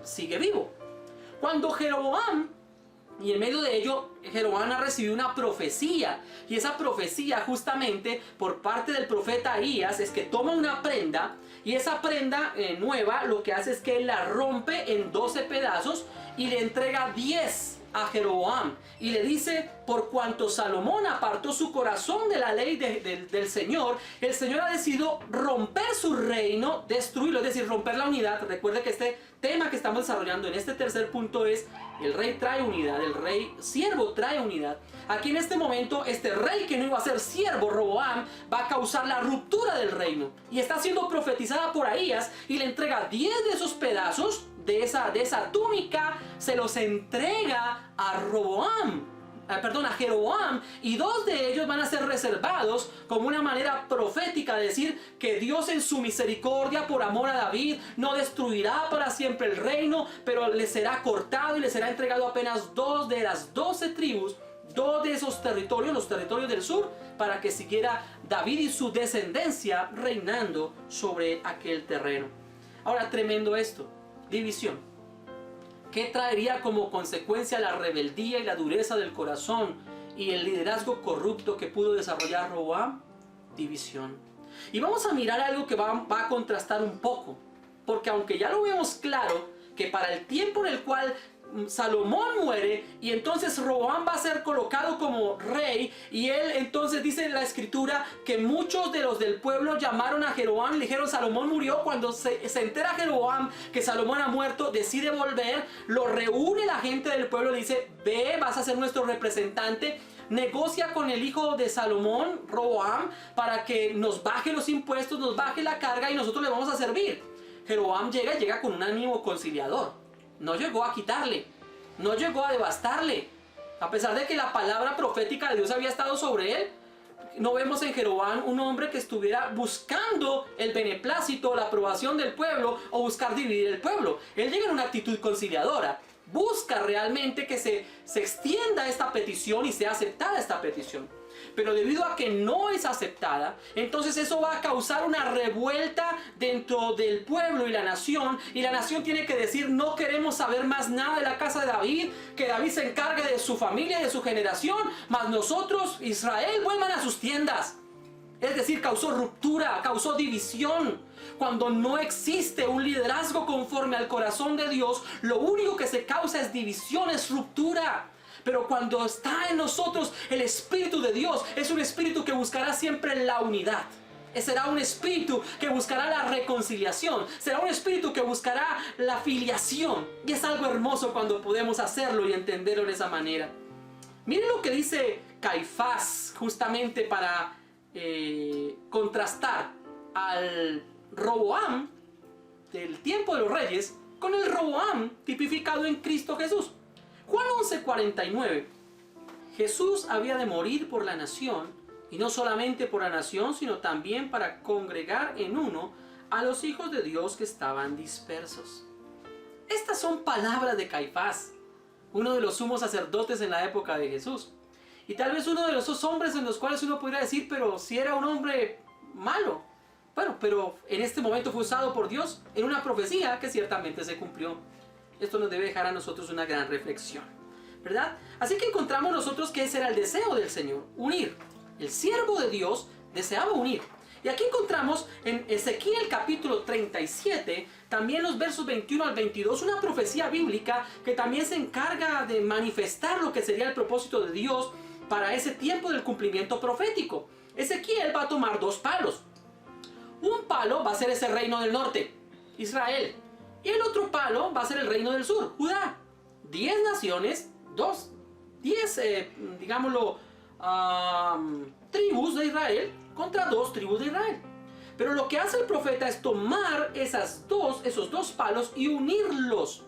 sigue vivo. Cuando Jeroboam, y en medio de ello, Jeroboam ha recibido una profecía. Y esa profecía, justamente por parte del profeta Ahías, es que toma una prenda. Y esa prenda nueva, lo que hace es que él la rompe en 12 pedazos y le entrega 10 a Jeroboam y le dice: por cuanto Salomón apartó su corazón de la ley del Señor, el Señor ha decidido romper su reino, destruirlo, es decir, romper la unidad. Recuerde que este tema que estamos desarrollando en este tercer punto es: el rey trae unidad, el rey siervo trae unidad. Aquí en este momento, este rey que no iba a ser siervo, Roboam, va a causar la ruptura del reino. Y está siendo profetizada por Ahías y le entrega 10 de esos pedazos de esa túnica, se los entrega a Jeroboam, y 2 de ellos van a ser reservados como una manera profética de decir que Dios en su misericordia por amor a David no destruirá para siempre el reino, pero le será cortado y le será entregado apenas 2 de las 12 tribus, 2 de esos territorios, los territorios del sur, para que siguiera David y su descendencia reinando sobre aquel terreno. Ahora, tremendo esto, división. ¿Qué traería como consecuencia la rebeldía y la dureza del corazón y el liderazgo corrupto que pudo desarrollar Roboam? División. Y vamos a mirar algo que va a contrastar un poco, porque aunque ya lo vemos claro, que para el tiempo en el cual Salomón muere y entonces Roboam va a ser colocado como rey, y él entonces dice en la escritura que muchos de los del pueblo llamaron a Jeroboam y le dijeron: Salomón murió. Cuando se entera Jeroboam que Salomón ha muerto, decide volver, lo reúne la gente del pueblo, le dice: ve, vas a ser nuestro representante, negocia con el hijo de Salomón, Roboam, para que nos baje los impuestos, nos baje la carga y nosotros le vamos a servir. Jeroboam llega con un ánimo conciliador. No llegó a quitarle, no llegó a devastarle. A pesar de que la palabra profética de Dios había estado sobre él, no vemos en Jeroboam un hombre que estuviera buscando el beneplácito, la aprobación del pueblo o buscar dividir el pueblo. Él llega en una actitud conciliadora. Busca realmente que se extienda esta petición y sea aceptada esta petición. Pero debido a que no es aceptada, entonces eso va a causar una revuelta dentro del pueblo y la nación tiene que decir: no queremos saber más nada de la casa de David, que David se encargue de su familia y de su generación, mas nosotros, Israel, vuelvan a sus tiendas. Es decir, causó ruptura, causó división. Cuando no existe un liderazgo conforme al corazón de Dios, lo único que se causa es división, es ruptura. Pero cuando está en nosotros el Espíritu de Dios, es un espíritu que buscará siempre la unidad. Será un espíritu que buscará la reconciliación. Será un espíritu que buscará la filiación. Y es algo hermoso cuando podemos hacerlo y entenderlo de esa manera. Miren lo que dice Caifás, justamente para contrastar al Roboam del tiempo de los reyes con el Roboam tipificado en Cristo Jesús. Juan 11:49. Jesús había de morir por la nación, y no solamente por la nación, sino también para congregar en uno a los hijos de Dios que estaban dispersos. Estas son palabras de Caifás, uno de los sumos sacerdotes en la época de Jesús. Y tal vez uno de esos hombres en los cuales uno podría decir: pero si era un hombre malo. Bueno, pero en este momento fue usado por Dios en una profecía que ciertamente se cumplió. Esto nos debe dejar a nosotros una gran reflexión, ¿verdad? Así que encontramos nosotros que ese era el deseo del Señor: unir. El siervo de Dios deseaba unir. Y aquí encontramos en Ezequiel capítulo 37, también los versos 21 al 22, una profecía bíblica que también se encarga de manifestar lo que sería el propósito de Dios para ese tiempo del cumplimiento profético. Ezequiel va a tomar 2 palos. Un palo va a ser ese reino del norte, Israel. Y el otro palo va a ser el reino del sur, Judá. 10 naciones, 10 tribus de Israel contra 2 tribus de Israel. Pero lo que hace el profeta es tomar esos dos palos y unirlos.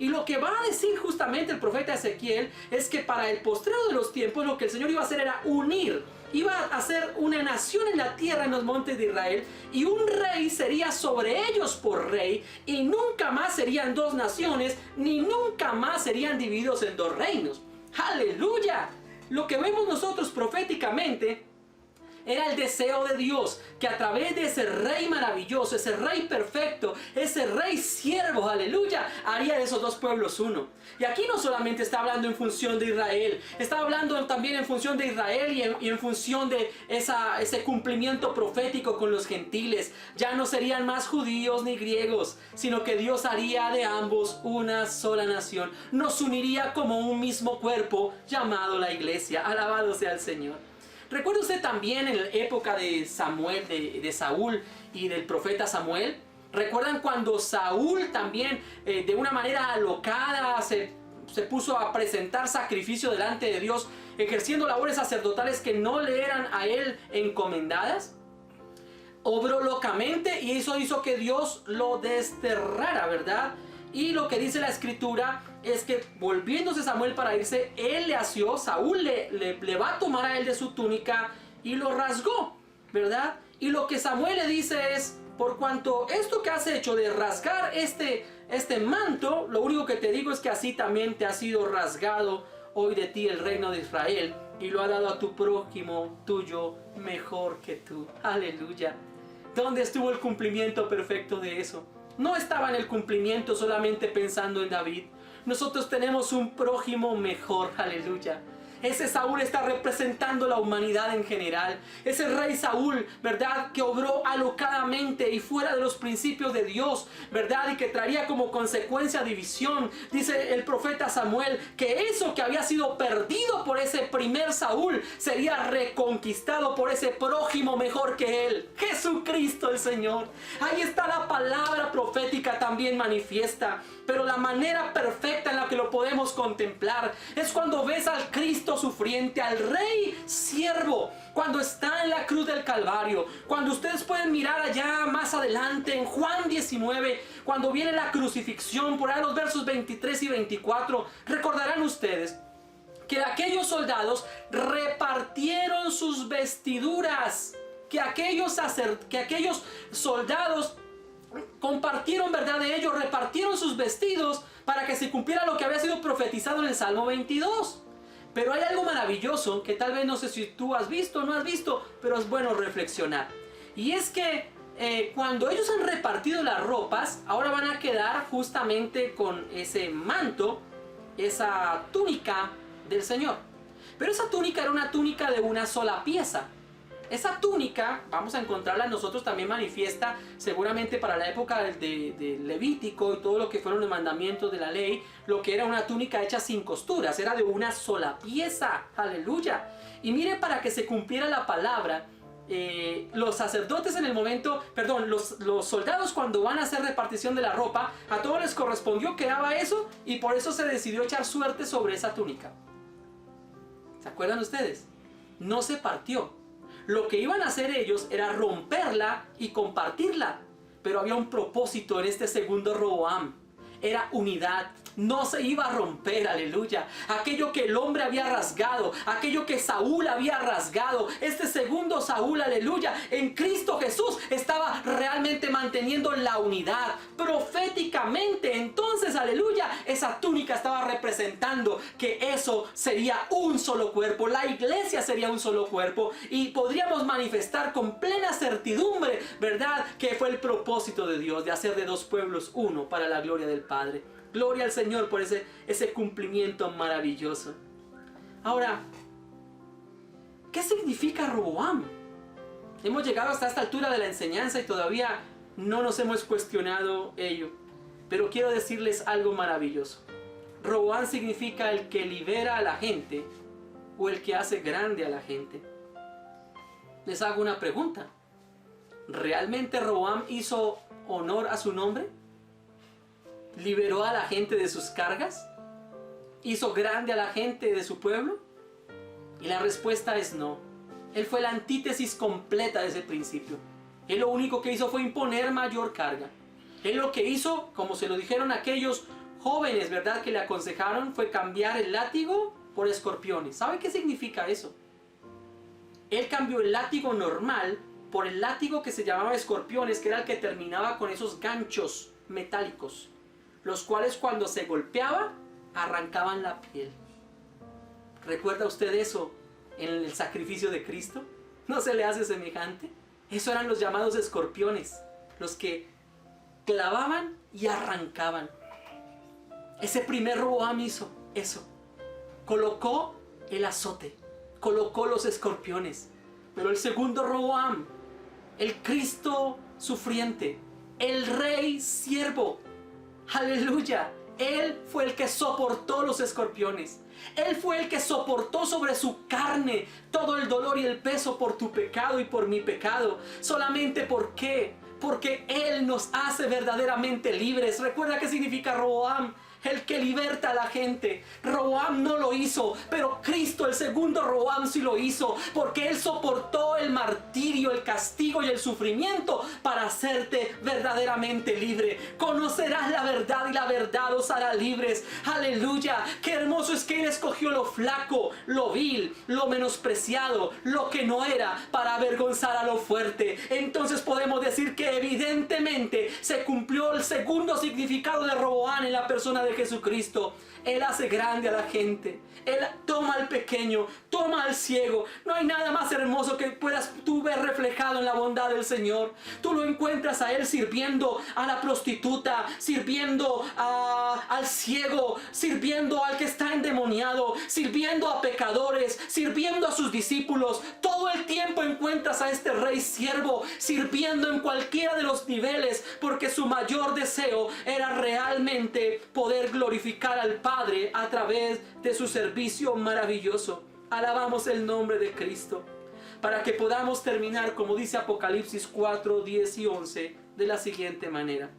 Y lo que va a decir justamente el profeta Ezequiel es que para el postrero de los tiempos lo que el Señor iba a hacer era unir. Iba a hacer una nación en la tierra, en los montes de Israel, y un rey sería sobre ellos por rey, y nunca más serían 2 naciones, ni nunca más serían divididos en 2 reinos. ¡Aleluya! Lo que vemos nosotros proféticamente Era el deseo de Dios que a través de ese rey maravilloso, ese rey perfecto, ese rey siervo, aleluya, haría de esos dos pueblos uno. Y aquí no solamente está hablando en función de Israel, está hablando también en función de Israel y en función de ese cumplimiento profético con los gentiles. Ya no serían más judíos ni griegos, sino que Dios haría de ambos una sola nación. Nos uniría como un mismo cuerpo llamado la iglesia. Alabado sea el Señor. ¿Recuerda usted también en la época de Samuel, de Saúl y del profeta Samuel? ¿Recuerdan cuando Saúl también de una manera alocada se puso a presentar sacrificio delante de Dios, ejerciendo labores sacerdotales que no le eran a él encomendadas? Obró locamente y eso hizo que Dios lo desterrara, ¿verdad? Y lo que dice la escritura es que volviéndose Samuel para irse, él le asió, Saúl le va a tomar a él de su túnica y lo rasgó, ¿verdad? Y lo que Samuel le dice es, por cuanto esto que has hecho de rasgar este manto, lo único que te digo es que así también te ha sido rasgado hoy de ti el reino de Israel y lo ha dado a tu prójimo tuyo mejor que tú. Aleluya. ¿Dónde estuvo el cumplimiento perfecto de eso? No estaba en el cumplimiento solamente pensando en David. Nosotros tenemos un prójimo mejor, aleluya. Ese Saúl está representando la humanidad en general. Ese rey Saúl, ¿verdad? Que obró alocadamente y fuera de los principios de Dios, ¿verdad? Y que traería como consecuencia división. Dice el profeta Samuel que eso que había sido perdido por ese primer Saúl sería reconquistado por ese prójimo mejor que él. Jesucristo el Señor. Ahí está la palabra profética también manifiesta. Pero la manera perfecta en la que lo podemos contemplar es cuando ves al Cristo sufriente, al Rey siervo, cuando está en la cruz del Calvario. Cuando ustedes pueden mirar allá más adelante en Juan 19, cuando viene la crucifixión, por ahí los versos 23 y 24, recordarán ustedes que aquellos soldados repartieron sus vestiduras, que aquellos soldados compartieron, ¿verdad? De ellos, repartieron sus vestidos para que se cumpliera lo que había sido profetizado en el Salmo 22. Pero hay algo maravilloso que tal vez no sé si tú has visto o no has visto, pero es bueno reflexionar. Y es que cuando ellos han repartido las ropas, ahora van a quedar justamente con ese manto, esa túnica del Señor. Pero esa túnica era una túnica de una sola pieza. Esa túnica, vamos a encontrarla nosotros también manifiesta seguramente para la época de Levítico y todo lo que fueron los mandamientos de la ley, lo que era una túnica hecha sin costuras, era de una sola pieza, aleluya. Y mire, para que se cumpliera la palabra, los sacerdotes en el momento, los soldados cuando van a hacer repartición de la ropa, a todos les correspondió que daba eso y por eso se decidió echar suerte sobre esa túnica. ¿Se acuerdan ustedes? No se partió. Lo que iban a hacer ellos era romperla y compartirla. Pero había un propósito en este segundo Roboam. Era unidad. No se iba a romper, aleluya. Aquello que el hombre había rasgado, aquello que Saúl había rasgado, este segundo Saúl, aleluya, en Cristo Jesús estaba realmente manteniendo la unidad. Proféticamente, entonces, aleluya, esa túnica estaba representando que eso sería un solo cuerpo. La iglesia sería un solo cuerpo y podríamos manifestar con plena certidumbre, ¿verdad?, que fue el propósito de Dios de hacer de dos pueblos uno para la gloria del Padre. Gloria al Señor por ese cumplimiento maravilloso. Ahora, ¿qué significa Roboam? Hemos llegado hasta esta altura de la enseñanza y todavía no nos hemos cuestionado ello. Pero quiero decirles algo maravilloso. Roboam significa el que libera a la gente o el que hace grande a la gente. Les hago una pregunta. ¿Realmente Roboam hizo honor a su nombre? ¿Liberó a la gente de sus cargas? ¿Hizo grande a la gente de su pueblo? Y la respuesta es no. Él fue la antítesis completa de ese principio. Él lo único que hizo fue imponer mayor carga. Él lo que hizo, como se lo dijeron aquellos jóvenes, ¿verdad?, que le aconsejaron, fue cambiar el látigo por escorpiones. ¿Sabe qué significa eso? Él cambió el látigo normal por el látigo que se llamaba escorpiones, que era el que terminaba con esos ganchos metálicos, los cuales cuando se golpeaba arrancaban la piel. ¿Recuerda usted eso en el sacrificio de Cristo? ¿No se le hace semejante? Eso eran los llamados escorpiones, los que clavaban y arrancaban. Ese primer Roboam hizo eso. Colocó el azote, colocó los escorpiones. Pero el segundo Roboam, el Cristo sufriente, el Rey siervo, aleluya, Él fue el que soportó los escorpiones. Él fue el que soportó sobre su carne todo el dolor y el peso por tu pecado y por mi pecado. Solamente ¿por qué? Porque Él nos hace verdaderamente libres. ¿Recuerda qué significa Roboam? El que liberta a la gente. Roboam no lo hizo, pero Cristo, el segundo Roboam, sí lo hizo, porque Él soportó el martirio, el castigo y el sufrimiento para hacerte verdaderamente libre. Conocerás la verdad y la verdad os hará libres. Aleluya. Qué hermoso es que Él escogió lo flaco, lo vil, lo menospreciado, lo que no era, para avergonzar a lo fuerte. Entonces podemos decir que evidentemente se cumplió el segundo significado de Roboam en la persona de Jesucristo. Él hace grande a la gente. Él toma al pequeño, toma al ciego. No hay nada más hermoso que puedas tú ver reflejado en la bondad del Señor. Tú lo encuentras a Él sirviendo a la prostituta, sirviendo al ciego, sirviendo al que está endemoniado, sirviendo a pecadores, sirviendo a sus discípulos. Todo el tiempo encuentras a este Rey siervo sirviendo en cualquiera de los niveles, porque su mayor deseo era realmente poder glorificar al Padre a través de su servicio maravilloso. Alabamos el nombre de Cristo. Para que podamos terminar, como dice Apocalipsis 4, 10 y 11, de la siguiente manera.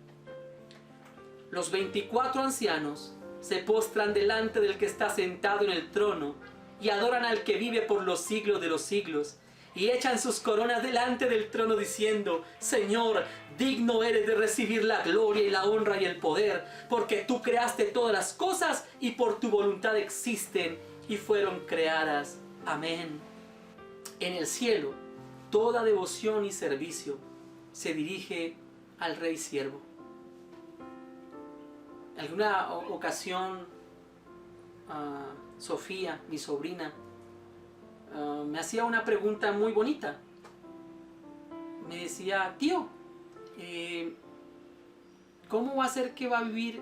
Los 24 ancianos se postran delante del que está sentado en el trono y adoran al que vive por los siglos de los siglos. Y echan sus coronas delante del trono diciendo: Señor, digno eres de recibir la gloria y la honra y el poder, porque tú creaste todas las cosas y por tu voluntad existen y fueron creadas. Amén. En el cielo, toda devoción y servicio se dirige al Rey Siervo. En alguna ocasión, Sofía, mi sobrina, me hacía una pregunta muy bonita. Me decía: tío, ¿cómo va a ser que va a vivir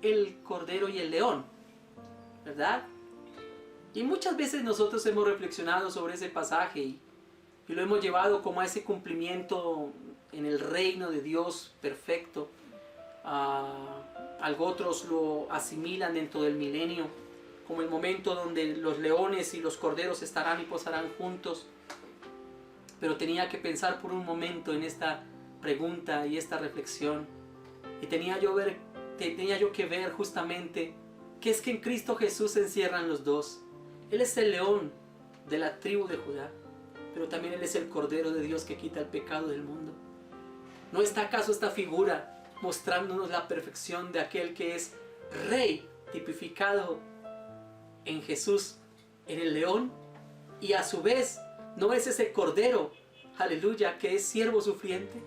el cordero y el león? ¿Verdad? Y muchas veces nosotros hemos reflexionado sobre ese pasaje y lo hemos llevado como a ese cumplimiento en el reino de Dios perfecto. Algo otros lo asimilan dentro del milenio como el momento donde los leones y los corderos estarán y posarán juntos. Pero tenía que pensar por un momento en esta pregunta y esta reflexión. Y tenía yo que ver justamente que es que en Cristo Jesús se encierran los dos. Él es el león de la tribu de Judá, pero también Él es el Cordero de Dios que quita el pecado del mundo. ¿No está acaso esta figura mostrándonos la perfección de aquel que es Rey, tipificado en Jesús, en el león? Y a su vez, ¿no es ese Cordero, aleluya, que es siervo sufriente?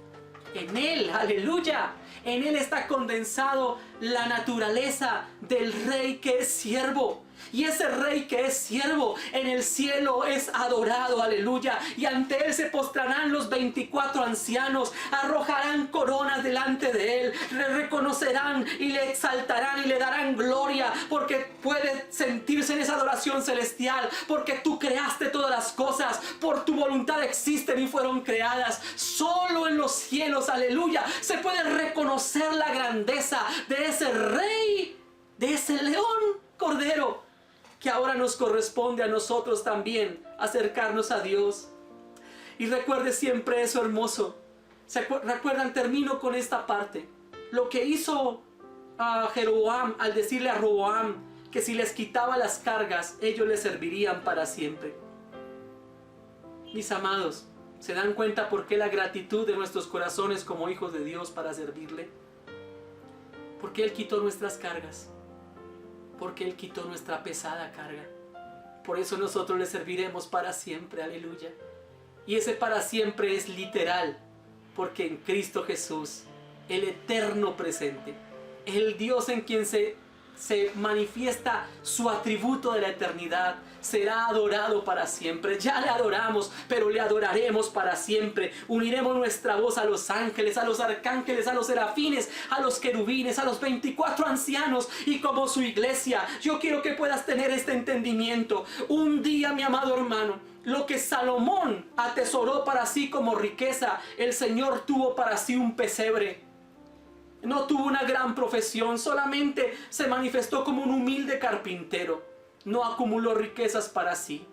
En Él, aleluya, en Él está condensado la naturaleza del Rey que es siervo. Y ese Rey que es siervo en el cielo es adorado, aleluya. Y ante Él se postrarán los 24 ancianos, arrojarán coronas delante de Él, le reconocerán y le exaltarán y le darán gloria, porque puede sentirse en esa adoración celestial, porque tú creaste todas las cosas, por tu voluntad existen y fueron creadas. Solo en los cielos, aleluya, se puede reconocer la grandeza de ese Rey, de ese león cordero, que ahora nos corresponde a nosotros también acercarnos a Dios. Y recuerde siempre eso hermoso. Recuerdan, termino con esta parte. Lo que hizo Jeroboam al decirle a Roboam que si les quitaba las cargas, ellos le servirían para siempre. Mis amados, ¿se dan cuenta por qué la gratitud de nuestros corazones como hijos de Dios para servirle? Porque Él quitó nuestras cargas. Porque Él quitó nuestra pesada carga. Por eso nosotros le serviremos para siempre, aleluya. Y ese para siempre es literal, porque en Cristo Jesús, el eterno presente, el Dios en quien se se manifiesta su atributo de la eternidad. Será adorado para siempre. Ya le adoramos, pero le adoraremos para siempre. Uniremos nuestra voz a los ángeles, a los arcángeles, a los serafines, a los querubines, a los 24 ancianos y como su iglesia. Yo quiero que puedas tener este entendimiento. Un día, mi amado hermano, lo que Salomón atesoró para sí como riqueza, el Señor tuvo para sí un pesebre. No tuvo una gran profesión, solamente se manifestó como un humilde carpintero. No acumuló riquezas para sí.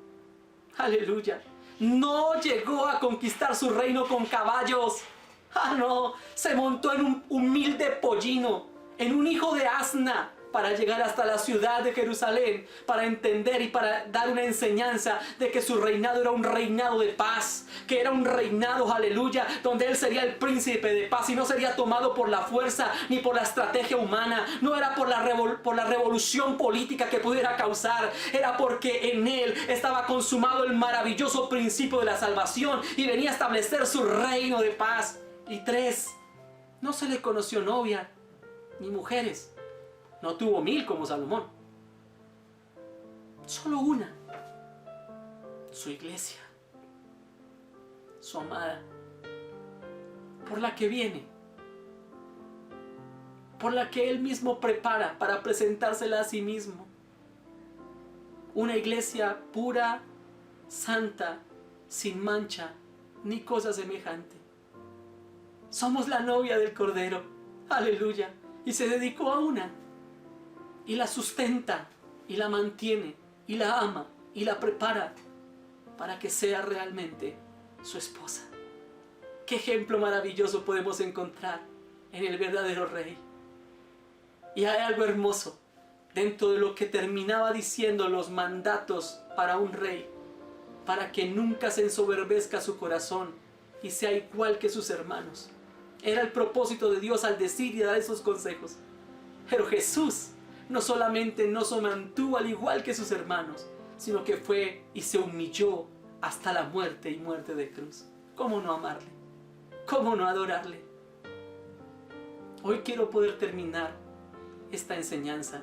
Aleluya. No llegó a conquistar su reino con caballos. No, se montó en un humilde pollino, en un hijo de asna, para llegar hasta la ciudad de Jerusalén, para entender y para dar una enseñanza de que su reinado era un reinado de paz, que era un reinado, aleluya, donde él sería el príncipe de paz y no sería tomado por la fuerza ni por la estrategia humana. No era por la revolución política que pudiera causar, era porque en él estaba consumado el maravilloso principio de la salvación y venía a establecer su reino de paz. Y 3, no se le conoció novia ni mujeres. No tuvo 1000 como Salomón. Solo una. Su iglesia. Su amada. Por la que viene. Por la que él mismo prepara para presentársela a sí mismo. Una iglesia pura, santa, sin mancha, ni cosa semejante. Somos la novia del Cordero. Aleluya. Y se dedicó a una. Y la sustenta, y la mantiene, y la ama, y la prepara para que sea realmente su esposa. Qué ejemplo maravilloso podemos encontrar en el verdadero Rey. Y hay algo hermoso dentro de lo que terminaba diciendo los mandatos para un rey, para que nunca se ensoberbezca su corazón y sea igual que sus hermanos. Era el propósito de Dios al decir y dar esos consejos. Pero Jesús no solamente no se mantuvo al igual que sus hermanos, sino que fue y se humilló hasta la muerte y muerte de cruz. ¿Cómo no amarle? ¿Cómo no adorarle? Hoy quiero poder terminar esta enseñanza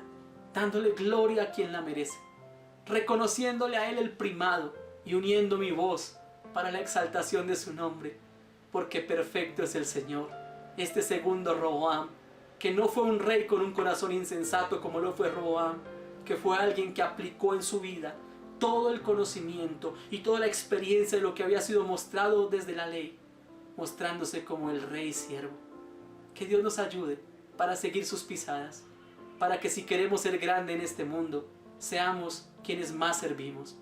dándole gloria a quien la merece, reconociéndole a Él el primado y uniendo mi voz para la exaltación de su nombre, porque perfecto es el Señor. Este segundo Roboam, que no fue un rey con un corazón insensato como lo fue Roboam, que fue alguien que aplicó en su vida todo el conocimiento y toda la experiencia de lo que había sido mostrado desde la ley, mostrándose como el rey siervo. Que Dios nos ayude para seguir sus pisadas, para que si queremos ser grande en este mundo, seamos quienes más servimos.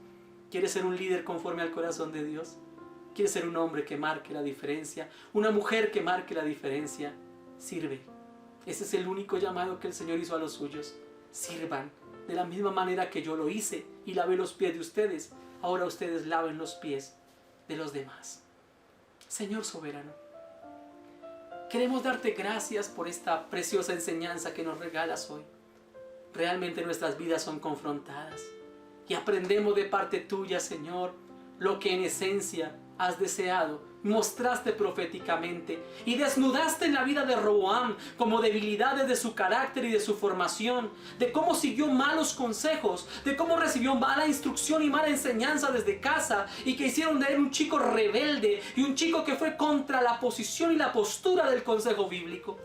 ¿Quieres ser un líder conforme al corazón de Dios? ¿Quieres ser un hombre que marque la diferencia? ¿Una mujer que marque la diferencia? Sirve. Ese es el único llamado que el Señor hizo a los suyos. Sirvan. De la misma manera que yo lo hice y lavé los pies de ustedes, ahora ustedes laven los pies de los demás. Señor soberano, queremos darte gracias por esta preciosa enseñanza que nos regalas hoy. Realmente nuestras vidas son confrontadas y aprendemos de parte tuya, Señor, lo que en esencia has deseado, mostraste proféticamente y desnudaste en la vida de Roboam como debilidades de su carácter y de su formación, de cómo siguió malos consejos, de cómo recibió mala instrucción y mala enseñanza desde casa y que hicieron de él un chico rebelde y un chico que fue contra la posición y la postura del consejo bíblico.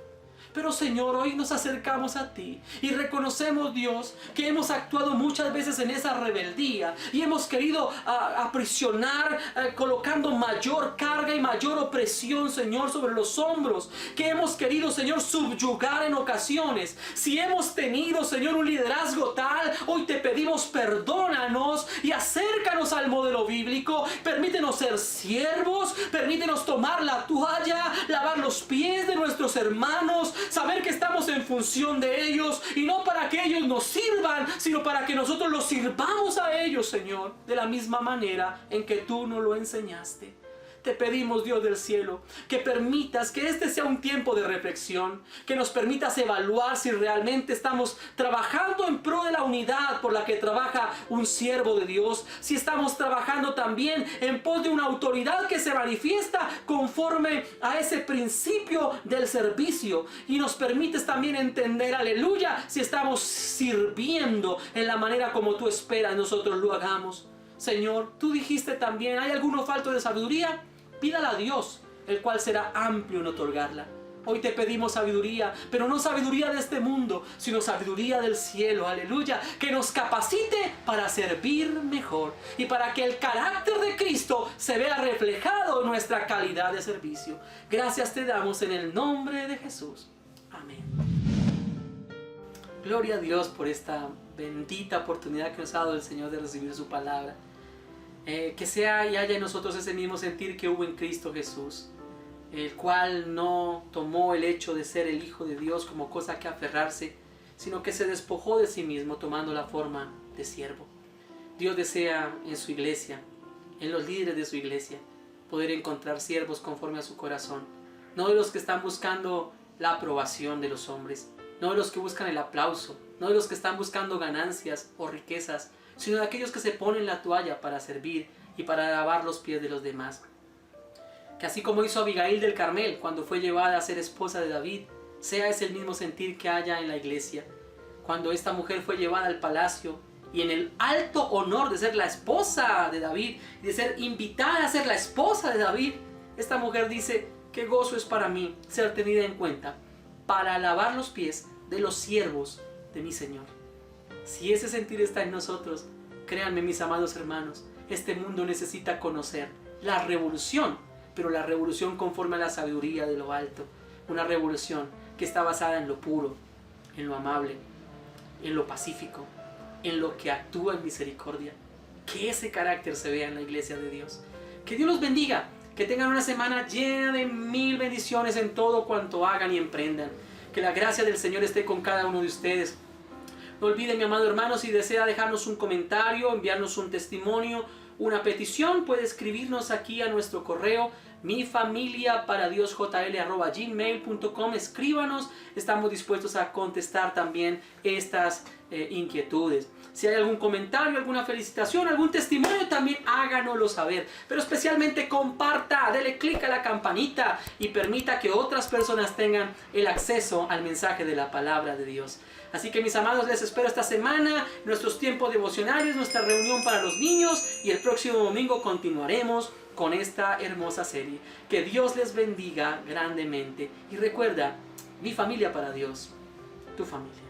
Pero Señor, hoy nos acercamos a ti y reconocemos, Dios, que hemos actuado muchas veces en esa rebeldía y hemos querido aprisionar, colocando mayor carga y mayor opresión, Señor, sobre los hombros, que hemos querido, Señor, subyugar en ocasiones. Si hemos tenido, Señor, un liderazgo tal, hoy te pedimos perdónanos y acércanos al modelo bíblico. Permítenos ser siervos, permítenos tomar la toalla, lavar los pies de nuestros hermanos, saber que estamos en función de ellos y no para que ellos nos sirvan, sino para que nosotros los sirvamos a ellos, Señor, de la misma manera en que tú nos lo enseñaste. te pedimos, Dios del cielo, que permitas que este sea un tiempo de reflexión, que nos permitas evaluar si realmente estamos trabajando en pro de la unidad por la que trabaja un siervo de Dios, si estamos trabajando también en pos de una autoridad que se manifiesta conforme a ese principio del servicio, y nos permites también entender, aleluya, si estamos sirviendo en la manera como tú esperas nosotros lo hagamos. Señor, tú dijiste también, ¿hay alguno falto de sabiduría? Pídala a Dios, el cual será amplio en otorgarla. Hoy te pedimos sabiduría, pero no sabiduría de este mundo, sino sabiduría del cielo, aleluya, que nos capacite para servir mejor y para que el carácter de Cristo se vea reflejado en nuestra calidad de servicio. Gracias te damos en el nombre de Jesús. Amén. Gloria a Dios por esta bendita oportunidad que nos ha dado el Señor de recibir su palabra. Que sea y haya en nosotros ese mismo sentir que hubo en Cristo Jesús, el cual no tomó el hecho de ser el Hijo de Dios como cosa que aferrarse, sino que se despojó de sí mismo tomando la forma de siervo. Dios desea en su iglesia, en los líderes de su iglesia, poder encontrar siervos conforme a su corazón, no de los que están buscando la aprobación de los hombres, no de los que buscan el aplauso, no de los que están buscando ganancias o riquezas, sino de aquellos que se ponen la toalla para servir y para lavar los pies de los demás. Que así como hizo Abigail del Carmel cuando fue llevada a ser esposa de David, sea ese el mismo sentir que haya en la iglesia. Cuando esta mujer fue llevada al palacio y en el alto honor de ser la esposa de David y de ser invitada a ser la esposa de David, esta mujer dice: qué gozo es para mí ser tenida en cuenta para lavar los pies de los siervos de mi Señor. Si ese sentir está en nosotros, créanme, mis amados hermanos, este mundo necesita conocer la revolución, pero la revolución conforme a la sabiduría de lo alto. Una revolución que está basada en lo puro, en lo amable, en lo pacífico, en lo que actúa en misericordia. Que ese carácter se vea en la iglesia de Dios. Que Dios los bendiga, que tengan una semana llena de 1000 bendiciones en todo cuanto hagan y emprendan. Que la gracia del Señor esté con cada uno de ustedes. No olviden, mi amado hermano, si desea dejarnos un comentario, enviarnos un testimonio, una petición, puede escribirnos aquí a nuestro correo mifamiliaparadiosjl@gmail.com. Escríbanos, estamos dispuestos a contestar también estas inquietudes. Si hay algún comentario, alguna felicitación, algún testimonio, también háganoslo saber. Pero especialmente comparta, dele clic a la campanita y permita que otras personas tengan el acceso al mensaje de la palabra de Dios. Así que, mis amados, les espero esta semana, nuestros tiempos devocionales, nuestra reunión para los niños, y el próximo domingo continuaremos con esta hermosa serie. Que Dios les bendiga grandemente y recuerda, mi familia para Dios, tu familia.